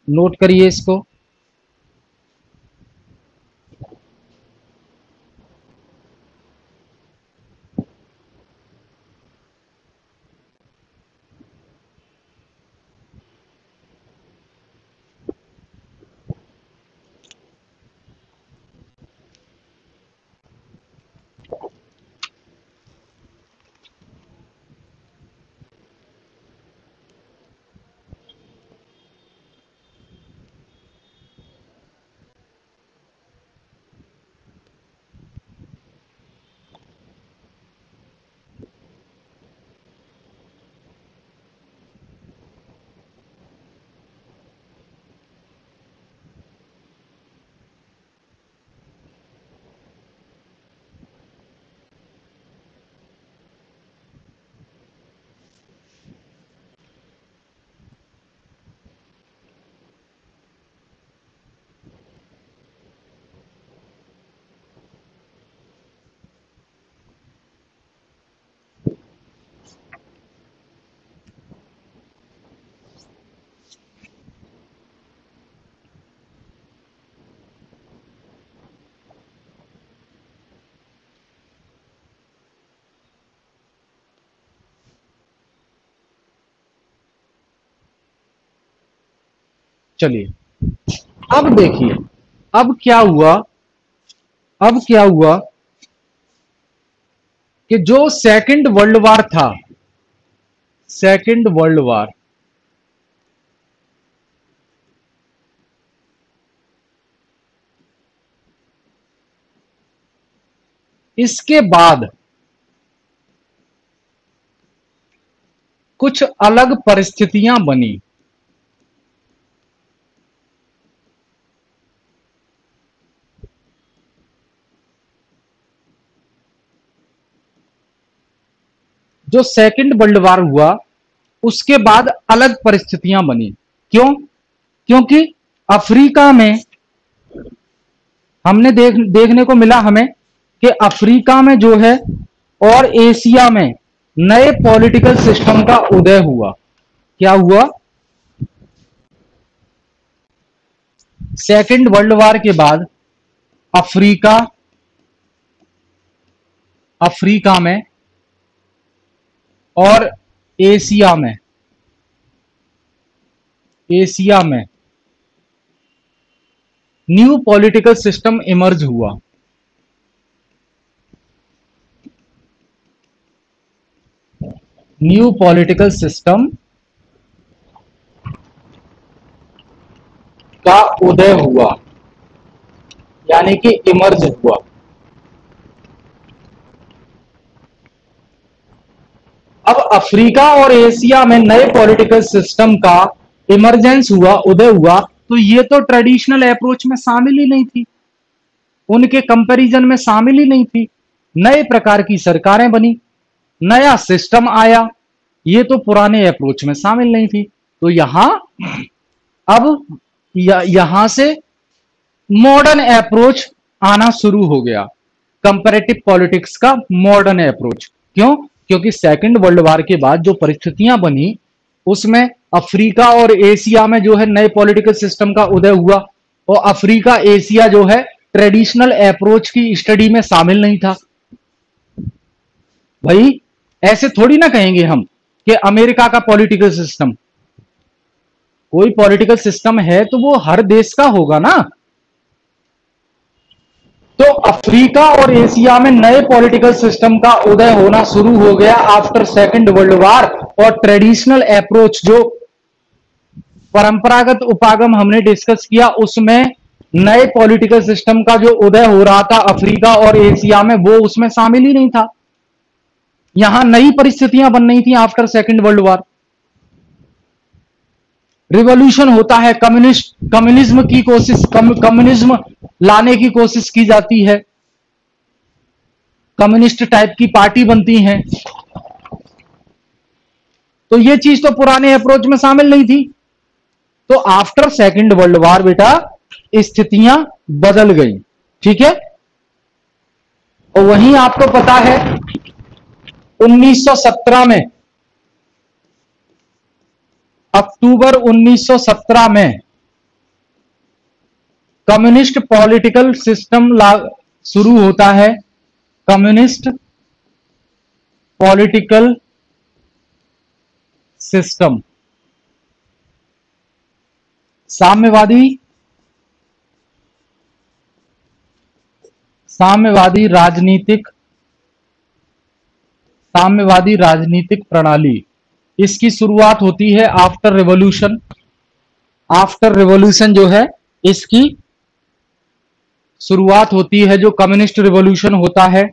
नोट करिए इसको। चलिए अब देखिए, अब क्या हुआ, अब क्या हुआ कि जो सेकंड वर्ल्ड वार था, सेकंड वर्ल्ड वार, इसके बाद कुछ अलग परिस्थितियां बनी। जो सेकंड वर्ल्ड वार हुआ उसके बाद अलग परिस्थितियां बनी। क्यों? क्योंकि अफ्रीका में हमने देखने को मिला हमें कि अफ्रीका में जो है और एशिया में नए पॉलिटिकल सिस्टम का उदय हुआ। क्या हुआ? सेकंड वर्ल्ड वार के बाद अफ्रीका, अफ्रीका में और एशिया में, एशिया में न्यू पॉलिटिकल सिस्टम इमर्ज हुआ। न्यू पॉलिटिकल सिस्टम का उदय हुआ, यानी कि इमर्ज हुआ। अब अफ्रीका और एशिया में नए पॉलिटिकल सिस्टम का इमरजेंस हुआ, उदय हुआ, तो ये तो ट्रेडिशनल अप्रोच में शामिल ही नहीं थी, उनके कंपैरिजन में शामिल ही नहीं थी। नए प्रकार की सरकारें बनी, नया सिस्टम आया, ये तो पुराने अप्रोच में शामिल नहीं थी। तो यहां अब यहां से मॉडर्न अप्रोच आना शुरू हो गया, कंपैरेटिव पॉलिटिक्स का मॉडर्न अप्रोच। क्यों? क्योंकि सेकंड वर्ल्ड वॉर के बाद जो परिस्थितियां बनी, उसमें अफ्रीका और एशिया में जो है नए पॉलिटिकल सिस्टम का उदय हुआ, और अफ्रीका एशिया जो है ट्रेडिशनल अप्रोच की स्टडी में शामिल नहीं था। भाई ऐसे थोड़ी ना कहेंगे हम कि अमेरिका का पॉलिटिकल सिस्टम, कोई पॉलिटिकल सिस्टम है तो वो हर देश का होगा ना। तो अफ्रीका और एशिया में नए पॉलिटिकल सिस्टम का उदय होना शुरू हो गया आफ्टर सेकंड वर्ल्ड वॉर, और ट्रेडिशनल अप्रोच जो परंपरागत उपागम हमने डिस्कस किया, उसमें नए पॉलिटिकल सिस्टम का जो उदय हो रहा था अफ्रीका और एशिया में, वो उसमें शामिल ही नहीं था। यहां नई परिस्थितियां बन रही थी after second world war. Revolution होता है, कम्युनिज्म की कोशिश, कम्युनिज्म लाने की कोशिश की जाती है, कम्युनिस्ट टाइप की पार्टी बनती हैं। तो ये चीज तो पुराने अप्रोच में शामिल नहीं थी। तो आफ्टर सेकंड वर्ल्ड वॉर बेटा स्थितियां बदल गई, ठीक है। और वहीं आपको पता है 1917 में, अक्टूबर 1917 में कम्युनिस्ट पॉलिटिकल सिस्टम शुरू होता है। कम्युनिस्ट पॉलिटिकल सिस्टम, साम्यवादी साम्यवादी राजनीतिक साम्यवादी राजनीतिक प्रणाली, इसकी शुरुआत होती है आफ्टर रिवॉल्यूशन। आफ्टर रिवॉल्यूशन जो है इसकी शुरुआत होती है, जो कम्युनिस्ट रिवॉल्यूशन होता है,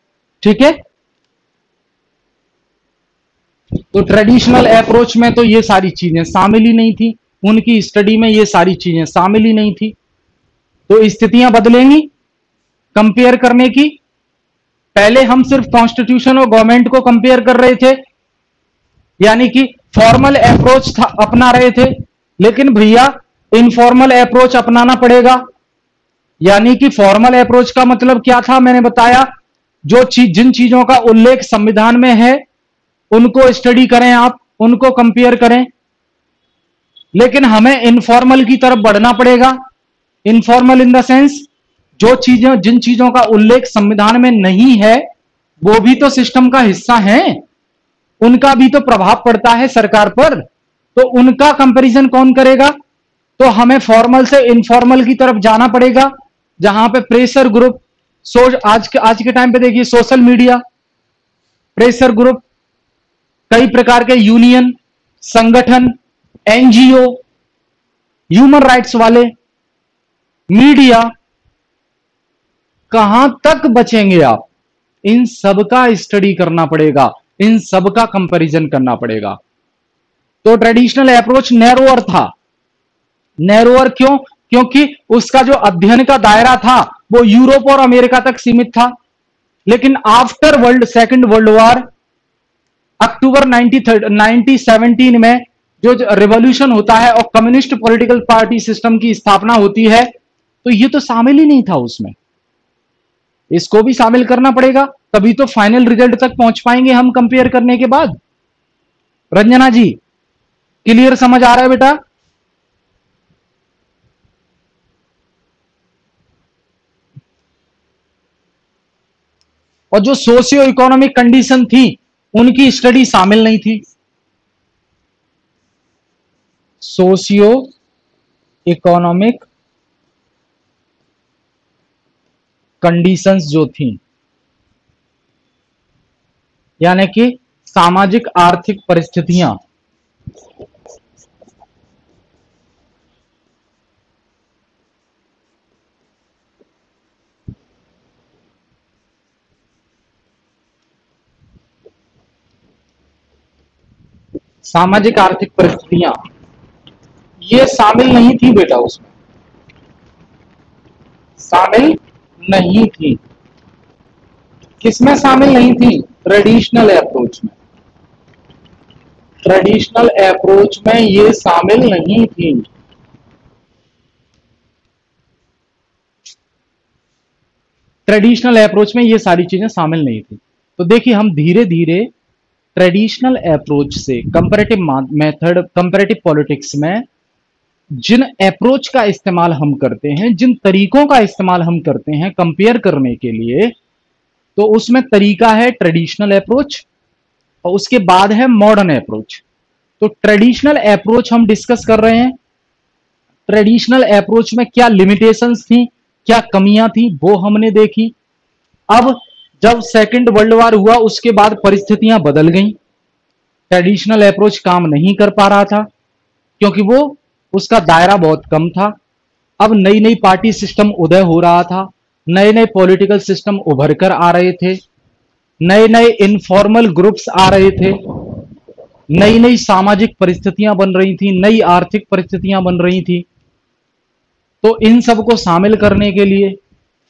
ठीक है। तो ट्रेडिशनल अप्रोच में तो ये सारी चीजें शामिल ही नहीं थी, उनकी स्टडी में ये सारी चीजें शामिल ही नहीं थी। तो स्थितियां बदलेंगी कंपेयर करने की। पहले हम सिर्फ कॉन्स्टिट्यूशन और गवर्नमेंट को कंपेयर कर रहे थे, यानी कि फॉर्मल अप्रोच था, अपना रहे थे। लेकिन भैया इनफॉर्मल अप्रोच अपनाना पड़ेगा। यानी कि फॉर्मल अप्रोच का मतलब क्या था, मैंने बताया, जो जिन चीजों का उल्लेख संविधान में है उनको स्टडी करें, आप उनको कंपेयर करें। लेकिन हमें इनफॉर्मल की तरफ बढ़ना पड़ेगा। इनफॉर्मल इन द सेंस, जो चीजें, जिन चीजों का उल्लेख संविधान में नहीं है वो भी तो सिस्टम का हिस्सा हैं, उनका भी तो प्रभाव पड़ता है सरकार पर। तो उनका कंपैरिजन कौन करेगा? तो हमें फॉर्मल से इनफॉर्मल की तरफ जाना पड़ेगा, जहां पे प्रेशर ग्रुप, आज के टाइम पे देखिए सोशल मीडिया, प्रेशर ग्रुप, कई प्रकार के यूनियन, संगठन, एनजीओ, ह्यूमन राइट्स वाले, मीडिया, कहां तक बचेंगे आप? इन सब का स्टडी करना पड़ेगा, इन सब का कंपैरिजन करना पड़ेगा। तो ट्रेडिशनल अप्रोच नैरोअर था। नैरोअर क्यों? क्योंकि उसका जो अध्ययन का दायरा था वो यूरोप और अमेरिका तक सीमित था। लेकिन आफ्टर सेकंड वर्ल्ड वॉर, अक्टूबर 1917 में जो रिवॉल्यूशन होता है और कम्युनिस्ट पॉलिटिकल पार्टी सिस्टम की स्थापना होती है, तो ये तो शामिल ही नहीं था उसमें। इसको भी शामिल करना पड़ेगा, तभी तो फाइनल रिजल्ट तक पहुंच पाएंगे हम कंपेयर करने के बाद। रंजना जी, क्लियर समझ आ रहा है बेटा? और जो सोशियो इकोनॉमिक कंडीशन थी उनकी स्टडी शामिल नहीं थी। सोशियो इकोनॉमिक कंडीशंस जो थी, यानी कि सामाजिक आर्थिक परिस्थितियां, सामाजिक आर्थिक परिस्थितियां ये शामिल नहीं थी बेटा, उसमें शामिल नहीं थी। किसमें शामिल नहीं थी? ट्रेडिशनल अप्रोच में। ट्रेडिशनल अप्रोच में ये शामिल नहीं थी। ट्रेडिशनल अप्रोच में ये सारी चीजें शामिल नहीं थी। तो देखिए हम धीरे धीरे ट्रेडिशनल अप्रोच से कंपैरेटिव मेथड, कंपैरेटिव पॉलिटिक्स में जिन अप्रोच का इस्तेमाल हम करते हैं, जिन तरीकों का इस्तेमाल हम करते हैं कंपेयर करने के लिए, तो उसमें तरीका है ट्रेडिशनल अप्रोच और उसके बाद है मॉडर्न अप्रोच। तो ट्रेडिशनल अप्रोच हम डिस्कस कर रहे हैं। ट्रेडिशनल अप्रोच में क्या लिमिटेशंस थी, क्या कमियां थी, वो हमने देखी। अब जब सेकंड वर्ल्ड वॉर हुआ उसके बाद परिस्थितियां बदल गई। ट्रेडिशनल अप्रोच काम नहीं कर पा रहा था क्योंकि वो उसका दायरा बहुत कम था। अब नई नई पार्टी सिस्टम उदय हो रहा था, नए नए पॉलिटिकल सिस्टम उभर कर आ रहे थे, नए नए इनफॉर्मल ग्रुप्स आ रहे थे, नई नई सामाजिक परिस्थितियां बन रही थी, नई आर्थिक परिस्थितियां बन रही थी। तो इन सबको शामिल करने के लिए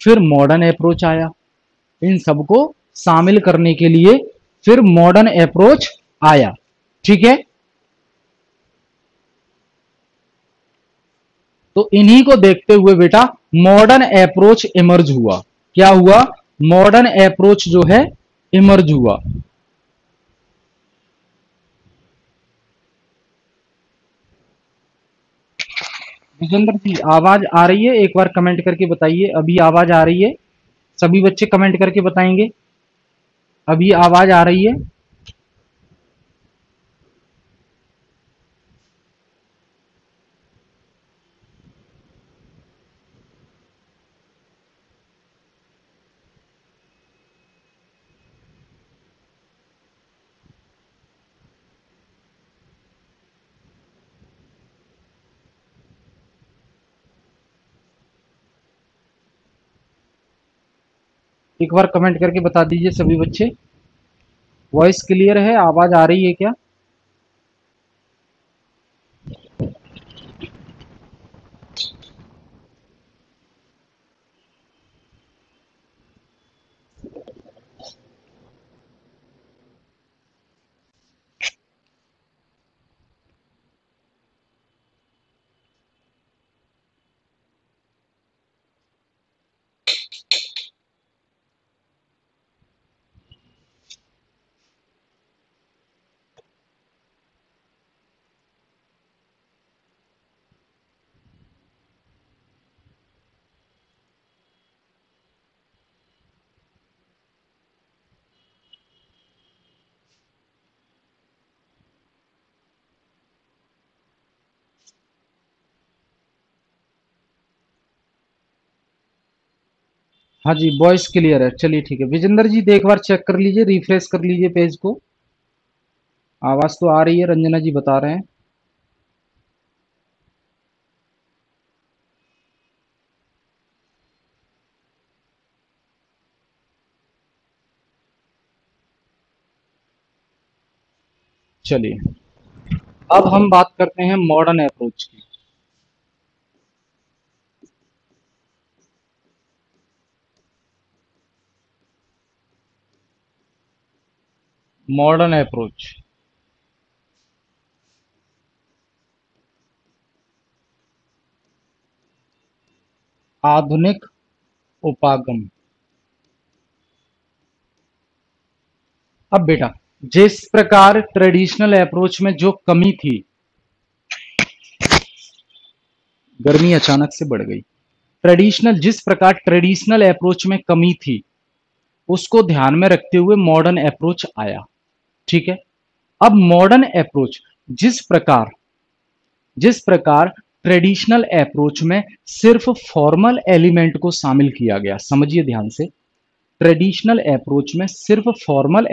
फिर मॉडर्न अप्रोच आया। इन सबको शामिल करने के लिए फिर मॉडर्न अप्रोच आया। ठीक है, तो इन्हीं को देखते हुए बेटा मॉडर्न अप्रोच इमर्ज हुआ। क्या हुआ? मॉडर्न अप्रोच जो है इमर्ज हुआ। विजेंद्र जी आवाज आ रही है? एक बार कमेंट करके बताइए, अभी आवाज आ रही है? सभी बच्चे कमेंट करके बताएंगे अभी आवाज आ रही है? एक बार कमेंट करके बता दीजिए सभी बच्चे, वॉइस क्लियर है? आवाज आ रही है क्या? हाँ जी, वॉइस क्लियर है। चलिए ठीक है, विजेंद्र जी एक बार चेक कर लीजिए, रिफ्रेश कर लीजिए पेज को। आवाज तो आ रही है, रंजना जी बता रहे हैं। चलिए अब हम बात करते हैं मॉडर्न अप्रोच की। मॉडर्न अप्रोच, आधुनिक उपागम। अब बेटा जिस प्रकार ट्रेडिशनल अप्रोच में जो कमी थी, गर्मी अचानक से बढ़ गई। जिस प्रकार ट्रेडिशनल अप्रोच में कमी थी उसको ध्यान में रखते हुए मॉडर्न अप्रोच आया। ठीक है, अब मॉडर्न अप्रोच जिस प्रकार ट्रेडिशनल अप्रोच में सिर्फ फॉर्मल एलिमेंट को शामिल किया गया, समझिए ध्यान से, ट्रेडिशनल अप्रोच में सिर्फ फॉर्मल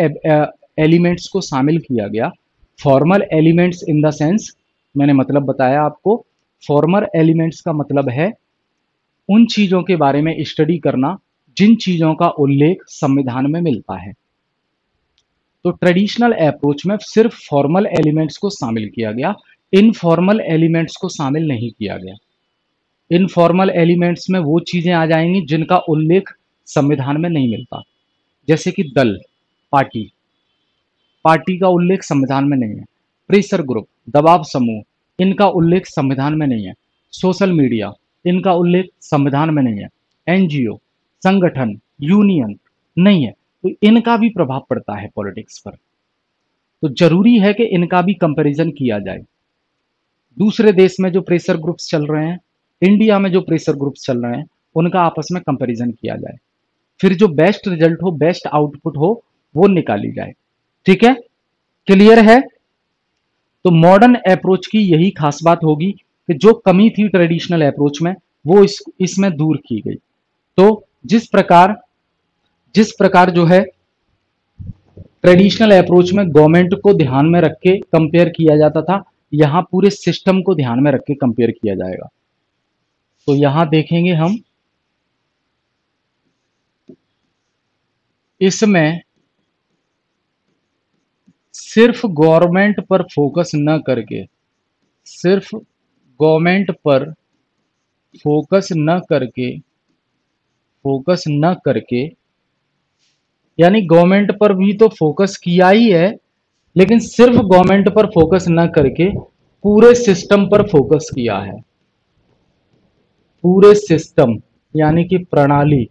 एलिमेंट्स को शामिल किया गया। Formal elements in the sense, मैंने मतलब बताया आपको, फॉर्मल एलिमेंट्स का मतलब है उन चीजों के बारे में स्टडी करना जिन चीजों का उल्लेख संविधान में मिलता है। तो ट्रेडिशनल अप्रोच में सिर्फ फॉर्मल एलिमेंट्स को शामिल किया गया, इनफॉर्मल एलिमेंट्स को शामिल नहीं किया गया। इनफॉर्मल एलिमेंट्स में वो चीजें आ जाएंगी जिनका उल्लेख संविधान में नहीं मिलता, जैसे कि दल, पार्टी, पार्टी का उल्लेख संविधान में नहीं है। प्रेशर ग्रुप, दबाव समूह, इनका उल्लेख संविधान में नहीं है। सोशल मीडिया, इनका उल्लेख संविधान में नहीं है। एनजीओ, संगठन, यूनियन नहीं है। तो इनका भी प्रभाव पड़ता है पॉलिटिक्स पर, तो जरूरी है कि इनका भी कंपैरिजन किया जाए। दूसरे देश में जो प्रेशर ग्रुप्स चल रहे हैं, इंडिया में जो प्रेशर ग्रुप्स चल रहे हैं, उनका आपस में कंपैरिजन किया जाए, फिर जो बेस्ट रिजल्ट हो, बेस्ट आउटपुट हो, वो निकाली जाए। ठीक है, क्लियर है? तो मॉडर्न अप्रोच की यही खास बात होगी कि जो कमी थी ट्रेडिशनल अप्रोच में, वो इसमें दूर की गई। तो जिस प्रकार जो है ट्रेडिशनल अप्रोच में गवर्नमेंट को ध्यान में रख के कंपेयर किया जाता था, यहां पूरे सिस्टम को ध्यान में रख के कंपेयर किया जाएगा। तो यहां देखेंगे हम, इसमें सिर्फ गवर्नमेंट पर फोकस न करके, सिर्फ गवर्नमेंट पर फोकस न करके, यानी गवर्नमेंट पर भी तो फोकस किया ही है, लेकिन सिर्फ गवर्नमेंट पर फोकस न करके पूरे सिस्टम पर फोकस किया है। पूरे सिस्टम यानी कि प्रणाली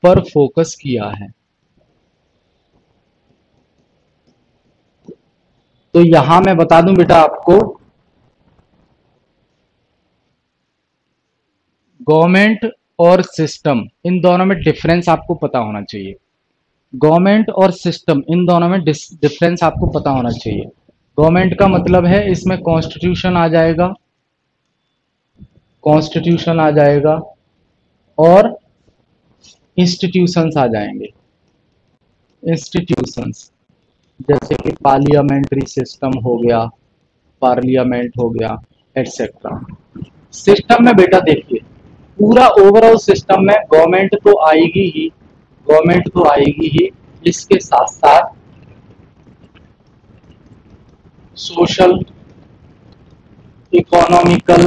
पर फोकस किया है। तो यहां मैं बता दूं बेटा आपको, गवर्नमेंट और सिस्टम, इन दोनों में डिफरेंस आपको पता होना चाहिए। गवर्नमेंट और सिस्टम, इन दोनों में डिफरेंस आपको पता होना चाहिए। गवर्नमेंट का मतलब है इसमें कॉन्स्टिट्यूशन आ जाएगा, कॉन्स्टिट्यूशन आ जाएगा और इंस्टीट्यूशंस आ जाएंगे। इंस्टीट्यूशंस जैसे कि पार्लियामेंट्री सिस्टम हो गया, पार्लियामेंट हो गया, एटसेट्रा। सिस्टम में बेटा देखिए, पूरा ओवरऑल सिस्टम में गवर्नमेंट तो आएगी ही, गवर्नमेंट तो आएगी ही, इसके साथ साथ social, economical,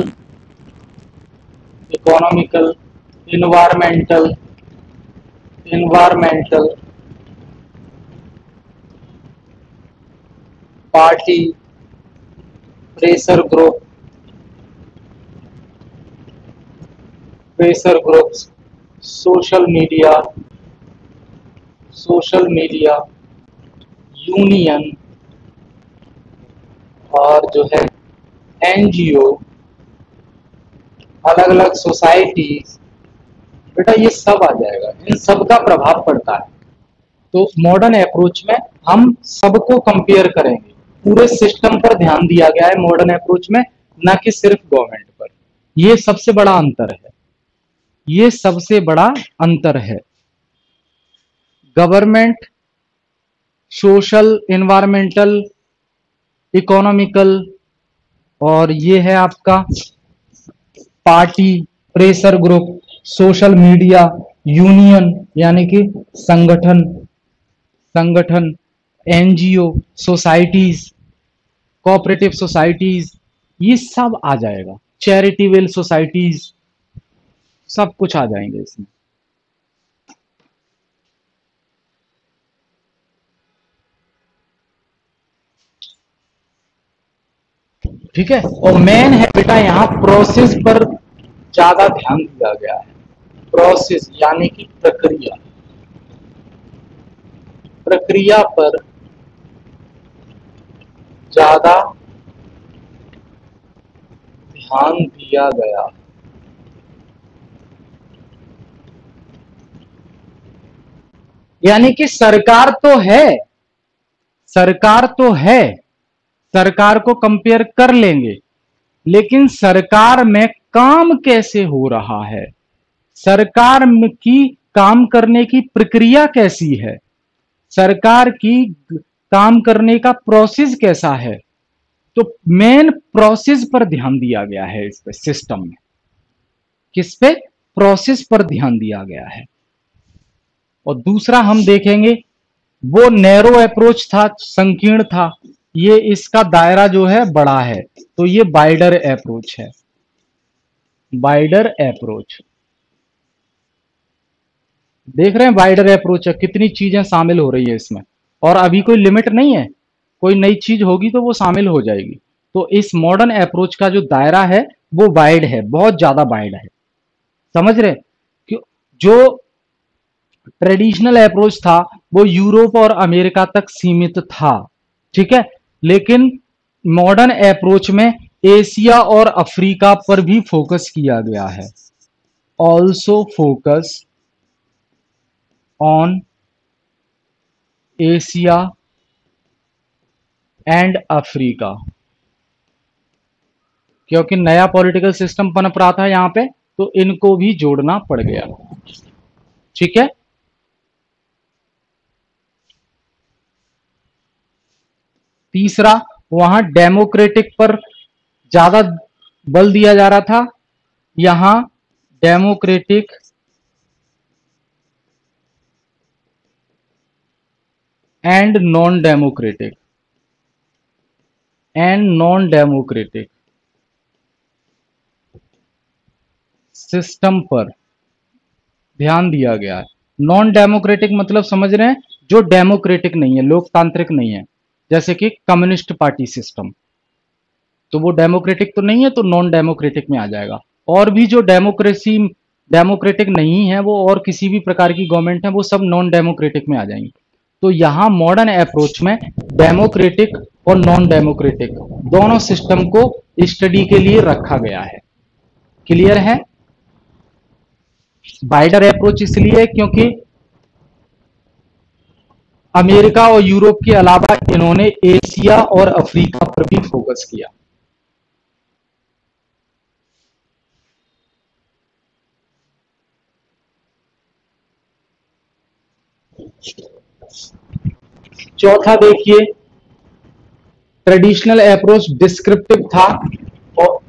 environmental, party, pressure groups, social media, union, और जो है एनजीओ, अलग अलग सोसाइटीज, बेटा ये सब आ जाएगा, इन सब का प्रभाव पड़ता है। तो मॉडर्न अप्रोच में हम सबको कंपेयर करेंगे, पूरे सिस्टम पर ध्यान दिया गया है मॉडर्न अप्रोच में, ना कि सिर्फ गवर्नमेंट पर। ये सबसे बड़ा अंतर है, ये सबसे बड़ा अंतर है। गवर्नमेंट, सोशल, एनवायरमेंटल, इकोनॉमिकल, और ये है आपका party, pressure group, social media, union यानी कि संगठन, एनजीओ, सोसाइटीज, कोऑपरेटिव सोसाइटीज, ये सब आ जाएगा। चैरिटेबल सोसाइटीज, सब कुछ आ जाएंगे इसमें। ठीक है, और मेन है बेटा यहाँ प्रोसेस पर ज्यादा ध्यान दिया गया है। प्रोसेस यानी कि प्रक्रिया, प्रक्रिया पर ज्यादा ध्यान दिया गया। यानी कि सरकार तो है, सरकार तो है, सरकार को कंपेयर कर लेंगे, लेकिन सरकार में काम कैसे हो रहा है, सरकार की काम करने की प्रक्रिया कैसी है, सरकार की काम करने का प्रोसेस कैसा है। तो मेन प्रोसेस पर ध्यान दिया गया है इस पे सिस्टम में। किस पे? प्रोसेस पर ध्यान दिया गया है। और दूसरा हम देखेंगे, वो नैरो अप्रोच था, संकीर्ण था, ये इसका दायरा जो है बड़ा है, तो ये वाइडर अप्रोच है। वाइडर अप्रोच देख रहे हैं, वाइडर अप्रोच है, कितनी चीजें शामिल हो रही है इसमें, और अभी कोई लिमिट नहीं है, कोई नई चीज होगी तो वो शामिल हो जाएगी। तो इस मॉडर्न अप्रोच का जो दायरा है वो वाइड है, बहुत ज्यादा वाइड है। समझ रहे? कि जो ट्रेडिशनल अप्रोच था वो यूरोप और अमेरिका तक सीमित था, ठीक है, लेकिन मॉडर्न अप्रोच में एशिया और अफ्रीका पर भी फोकस किया गया है। Also focus on Asia and Africa, क्योंकि नया पॉलिटिकल सिस्टम पनप रहा था यहां पे, तो इनको भी जोड़ना पड़ गया। ठीक है। तीसरा, वहां डेमोक्रेटिक पर ज्यादा बल दिया जा रहा था, यहां democratic and non democratic system पर ध्यान दिया गया है। नॉन डेमोक्रेटिक मतलब समझ रहे हैं, जो डेमोक्रेटिक नहीं है, लोकतांत्रिक नहीं है, जैसे कि कम्युनिस्ट पार्टी सिस्टम, तो वो डेमोक्रेटिक तो नहीं है, तो नॉन डेमोक्रेटिक में आ जाएगा। और भी जो डेमोक्रेटिक नहीं है, वो और किसी भी प्रकार की गवर्नमेंट है, वो सब नॉन डेमोक्रेटिक में आ जाएंगी। तो यहां मॉडर्न अप्रोच में डेमोक्रेटिक और नॉन डेमोक्रेटिक दोनों सिस्टम को स्टडी के लिए रखा गया है। क्लियर है? बाइडर अप्रोच इसलिए क्योंकि अमेरिका और यूरोप के अलावा इन्होंने एशिया और अफ्रीका पर भी फोकस किया। चौथा देखिए, ट्रेडिशनल अप्रोच डिस्क्रिप्टिव था और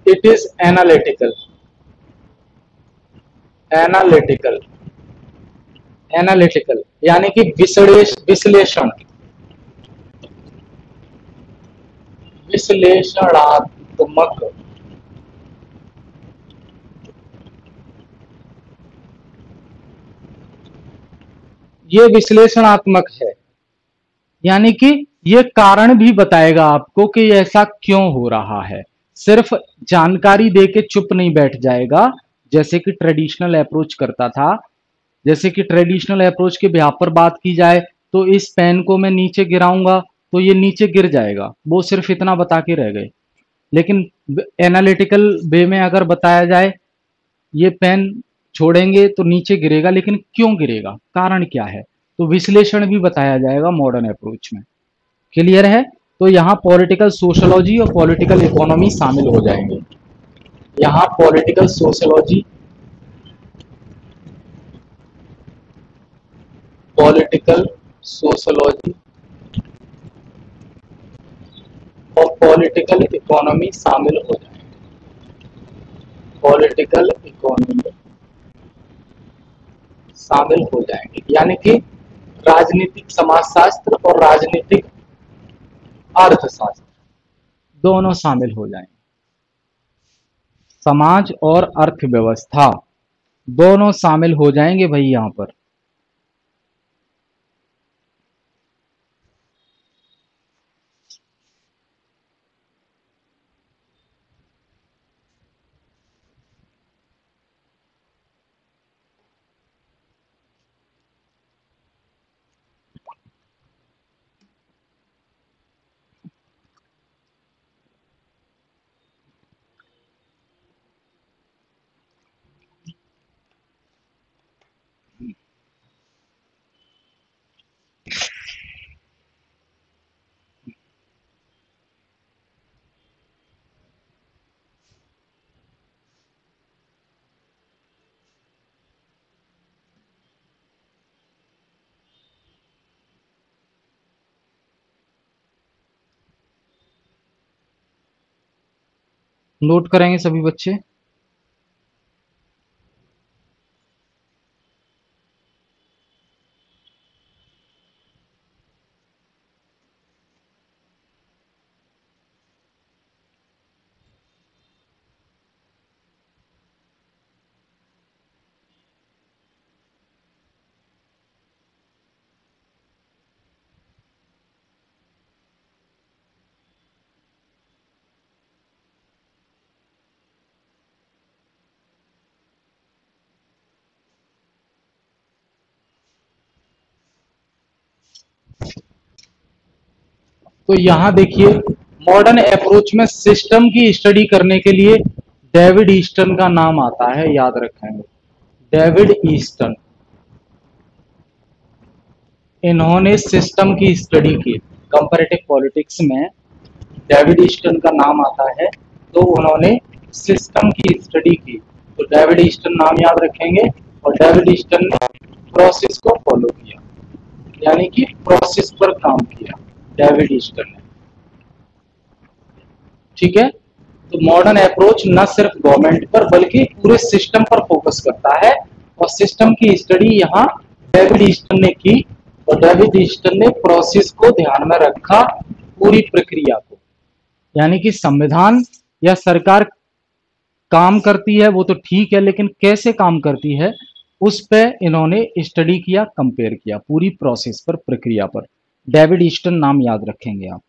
it is analytical. Analytical analytical यानी कि विश्लेषण, विश्लेषणात्मक। ये विश्लेषणात्मक है, यानी कि ये कारण भी बताएगा आपको कि ऐसा क्यों हो रहा है, सिर्फ जानकारी देके चुप नहीं बैठ जाएगा जैसे कि ट्रेडिशनल अप्रोच करता था। जैसे कि ट्रेडिशनल अप्रोच के बिहाफ पर बात की जाए, तो इस पेन को मैं नीचे गिराऊंगा तो ये नीचे गिर जाएगा, वो सिर्फ इतना बता के रह गए। लेकिन एनालिटिकल वे में अगर बताया जाए, ये पेन छोड़ेंगे तो नीचे गिरेगा, लेकिन क्यों गिरेगा, कारण क्या है, तो विश्लेषण भी बताया जाएगा मॉडर्न अप्रोच में। क्लियर है? तो यहाँ पॉलिटिकल सोशोलॉजी और पॉलिटिकल इकोनॉमी शामिल हो जाएंगे। यहाँ पॉलिटिकल सोशोलॉजी, पॉलिटिकल सोशोलॉजी और पॉलिटिकल इकोनॉमी शामिल हो जाएंगे। पॉलिटिकल इकोनॉमी शामिल हो जाएंगे, यानी कि राजनीतिक समाजशास्त्र और राजनीतिक अर्थशास्त्र दोनों शामिल हो जाएंगे। समाज और अर्थव्यवस्था दोनों शामिल हो जाएंगे भाई यहां पर। नोट करेंगे सभी बच्चे। तो यहां देखिए, मॉडर्न अप्रोच में सिस्टम की स्टडी करने के लिए डेविड ईस्टन का नाम आता है, याद रखेंगे। डेविड ईस्टन, इन्होंने सिस्टम की स्टडी की। कंपैरेटिव पॉलिटिक्स में डेविड ईस्टन का नाम आता है, तो उन्होंने सिस्टम की स्टडी की। तो डेविड ईस्टन नाम याद रखेंगे। और डेविड ईस्टन ने प्रोसेस को फॉलो किया, यानी कि प्रोसेस पर काम किया डेविड ईस्टन ने। ठीक है। तो मॉडर्न अप्रोच न सिर्फ गवर्नमेंट पर बल्कि पूरे सिस्टम पर फोकस करता है, और सिस्टम की स्टडी यहाँ डेविड ईस्टन ने की। और डेविड ईस्टन ने प्रोसेस को ध्यान में रखा, पूरी प्रक्रिया को। यानी कि संविधान या सरकार काम करती है वो तो ठीक है, लेकिन कैसे काम करती है उस पे इन्होंने स्टडी किया, कंपेयर किया, पूरी प्रोसेस पर, प्रक्रिया पर। डेविड ईस्टन नाम याद रखेंगे आप।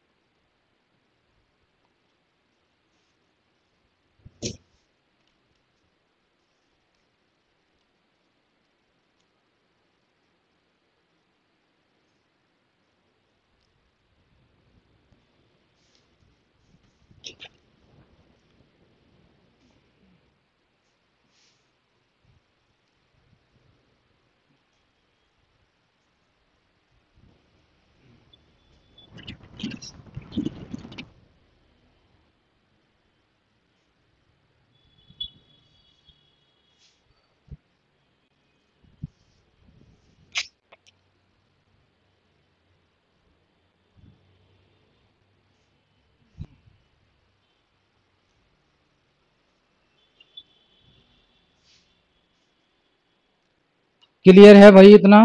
क्लियर है भाई? इतना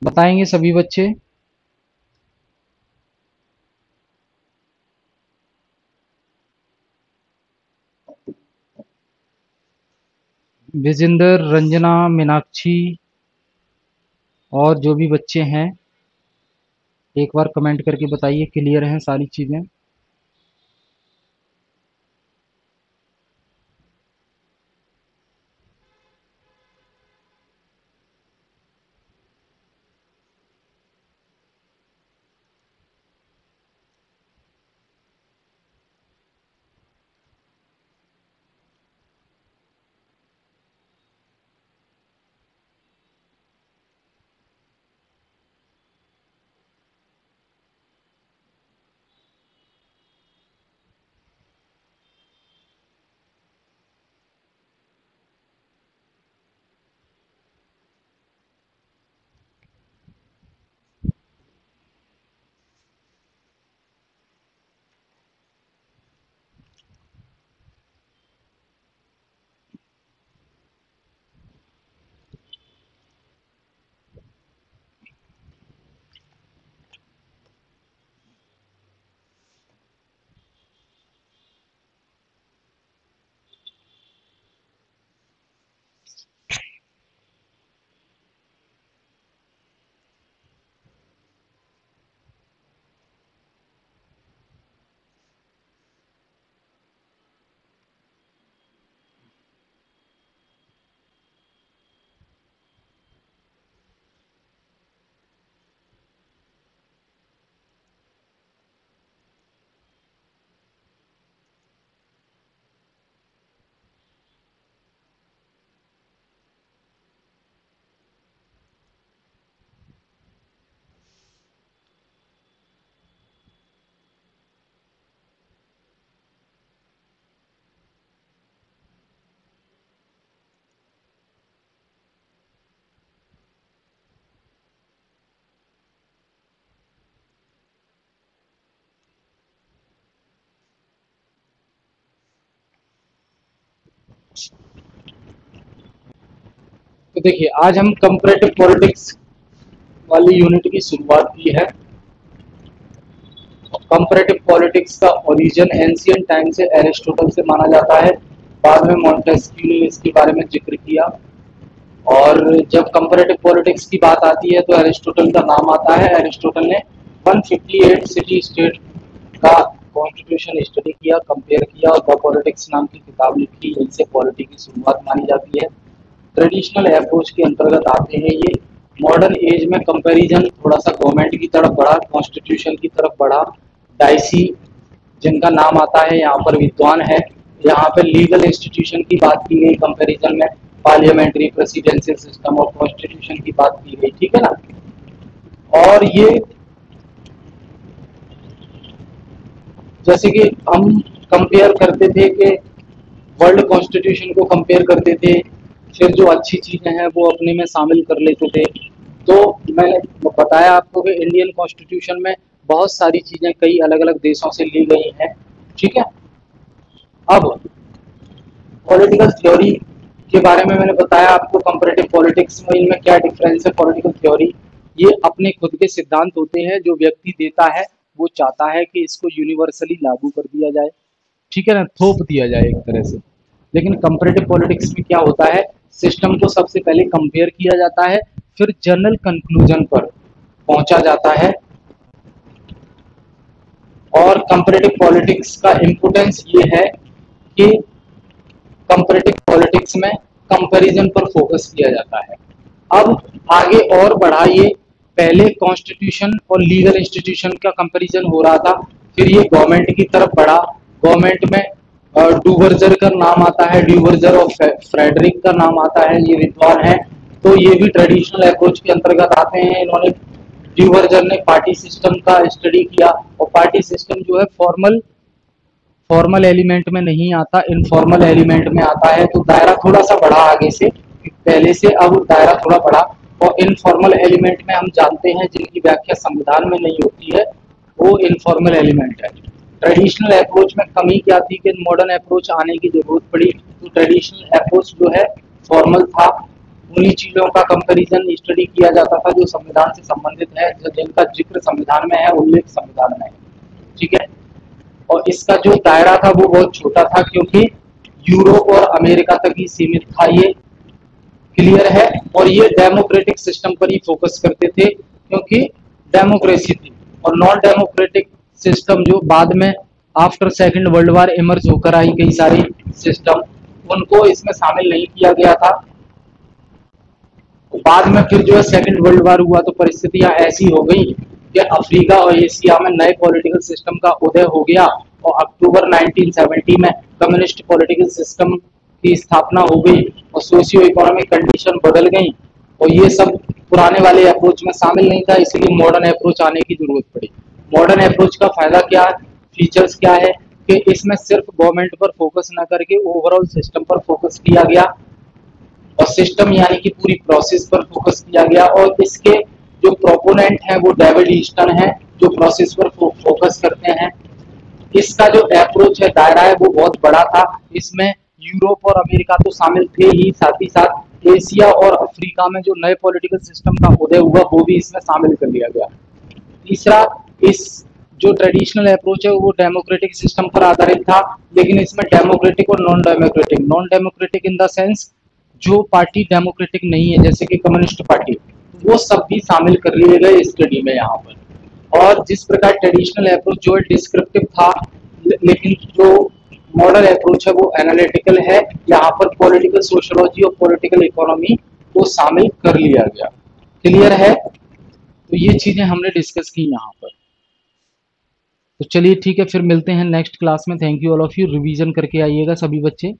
बताएंगे सभी बच्चे। विजेंद्र, रंजना, मीनाक्षी और जो भी बच्चे हैं, एक बार कमेंट करके बताइए क्लियर हैं सारी चीजें। तो देखिए आज हम कंपैरेटिव पॉलिटिक्स वाली यूनिट की शुरुआत की है। कंपैरेटिव पॉलिटिक्स का ओरिजिन एंशियंट टाइम से एरिस्टोटल से माना जाता है। बाद में मॉन्टेस्क्यू ने इसके बारे में जिक्र किया। और जब कंपैरेटिव पॉलिटिक्स की बात आती है तो एरिस्टोटल का नाम आता है। एरिस्टोटल ने 158 सिटी स्टेट का कॉन्स्टिट्यूशन स्टडी किया, कंपेयर किया और द पॉलिटिक्स नाम की किताब लिखी। यहीं से पॉलिटी की शुरुआत मानी जाती है। ट्रेडिशनल अप्रोच के अंतर्गत आते हैं ये। मॉडर्न एज में कंपैरिजन थोड़ा सा गवर्नमेंट की तरफ बढ़ा, कॉन्स्टिट्यूशन की तरफ बढ़ा। डाइसी जिनका नाम आता है यहाँ पर विद्वान है। यहाँ पे लीगल इंस्टीट्यूशन की बात की गई कंपैरिजन में, पार्लियामेंट्री प्रेसिडेंशियल सिस्टम और कॉन्स्टिट्यूशन की बात की गई, ठीक है ना। और ये जैसे कि हम कंपेयर करते थे कि वर्ल्ड कॉन्स्टिट्यूशन को कंपेयर करते थे, फिर जो अच्छी चीजें हैं वो अपने में शामिल कर लेते थे। तो मैंने बताया आपको कि इंडियन कॉन्स्टिट्यूशन में बहुत सारी चीजें कई अलग अलग देशों से ली गई हैं, ठीक है। अब पॉलिटिकल थ्योरी के बारे में मैंने बताया आपको, कंपैरेटिव पॉलिटिक्स में इनमें क्या डिफरेंस है। पॉलिटिकल थ्योरी ये अपने खुद के सिद्धांत होते हैं जो व्यक्ति देता है, वो चाहता है कि इसको यूनिवर्सली लागू कर दिया जाए, ठीक है ना, थोप दिया जाए एक तरह से। लेकिन कंपैरेटिव पॉलिटिक्स में क्या होता है, सिस्टम को सबसे पहले कंपेयर किया जाता है, फिर जनरल कंक्लूजन पर पहुंचा जाता है। और कंपैरेटिव पॉलिटिक्स का इंपोर्टेंस ये है कि कंपैरेटिव पॉलिटिक्स में कंपैरिजन पर फोकस किया जाता है। अब आगे और बढ़ाइए, पहले कॉन्स्टिट्यूशन और लीगल इंस्टीट्यूशन का कंपैरिजन हो रहा था, फिर ये गवर्नमेंट की तरफ बढ़ा। गवर्नमेंट में डूवर्जर का नाम आता है, डूवर्जर और फ्रेडरिक का नाम आता है, ये विद्वान है। तो ये भी ट्रेडिशनल अप्रोच के अंतर्गत आते हैं। इन्होंने डूवर्जर ने पार्टी सिस्टम का स्टडी किया, और पार्टी सिस्टम जो है फॉर्मल एलिमेंट में नहीं आता, इनफॉर्मल एलिमेंट में आता है। तो दायरा थोड़ा सा बढ़ा आगे से, पहले से अब दायरा थोड़ा बढ़ा। और इनफॉर्मल एलिमेंट में हम जानते हैं जिनकी व्याख्या संविधान में नहीं होती है, वो इनफॉर्मल एलिमेंट है। ट्रेडिशनल अप्रोच में कमी क्या थी कि मॉडर्न अप्रोच आने की जरूरत पड़ी। तो ट्रेडिशनल अप्रोच जो है फॉर्मल था, उन्हीं चीजों का कंपैरिजन स्टडी किया जाता था जो संविधान से संबंधित है, जिनका जिक्र संविधान में है, उल्लेख संविधान में है, ठीक है। और इसका जो दायरा था वो बहुत छोटा था, क्योंकि यूरोप और अमेरिका तक ही सीमित था, ये क्लियर है। और ये डेमोक्रेटिक सिस्टम पर ही फोकस करते थे, क्योंकि डेमोक्रेसी थी। और नॉन डेमोक्रेटिक सिस्टम जो बाद में after second world war emerge होकर आई, कई सारी सिस्टम, उनको इसमें शामिल नहीं किया गया था। बाद में फिर जो है सेकंड वर्ल्ड वॉर हुआ तो परिस्थितियां ऐसी हो गई कि अफ्रीका और एशिया में नए पॉलिटिकल सिस्टम का उदय हो गया। और अक्टूबर 1970 में कम्युनिस्ट पॉलिटिकल सिस्टम की स्थापना हो गई और सोशियो इकोनॉमिक कंडीशन बदल गई। और ये सब पुराने वाले अप्रोच में शामिल नहीं था, इसलिए मॉडर्न अप्रोच आने की जरूरत पड़ी। मॉडर्न अप्रोच का फायदा क्या है, फीचर्स क्या है, कि इसमें सिर्फ गवर्नमेंट पर फोकस न करके ओवरऑल सिस्टम पर फोकस किया गया, और सिस्टम यानी कि पूरी प्रोसेस पर फोकस किया गया। और इसके जो प्रोपोनेंट है वो डेविड ईस्टन है, जो प्रोसेस पर फोकस करते हैं। इसका जो अप्रोच है, दायरा है, वो बहुत बड़ा था। इसमें यूरोप और अमेरिका तो शामिल थे ही, साथ ही साथ एशिया और अफ्रीका में जो नए पॉलिटिकल सिस्टम का उदय हुआ वो भी इसमें शामिल कर लिया गया। तीसरा, इस जो ट्रेडिशनल अप्रोच है वो डेमोक्रेटिक सिस्टम पर आधारित था, लेकिन इसमें डेमोक्रेटिक और non democratic in the sense जो पार्टी डेमोक्रेटिक नहीं है, जैसे कि कम्युनिस्ट पार्टी, वो सब भी शामिल कर लिए गए स्टडी में यहाँ पर। और जिस प्रकार ट्रेडिशनल अप्रोच जो है डिस्क्रिप्टिव था, लेकिन जो मॉडर्न अप्रोच है वो एनालिटिकल है। यहाँ पर पॉलिटिकल सोशियोलॉजी और पॉलिटिकल इकोनॉमी को शामिल कर लिया गया, क्लियर है। तो ये चीजें हमने डिस्कस की यहाँ पर। तो चलिए ठीक है, फिर मिलते हैं नेक्स्ट क्लास में। Thank you all of you, revision करके आइएगा सभी बच्चे।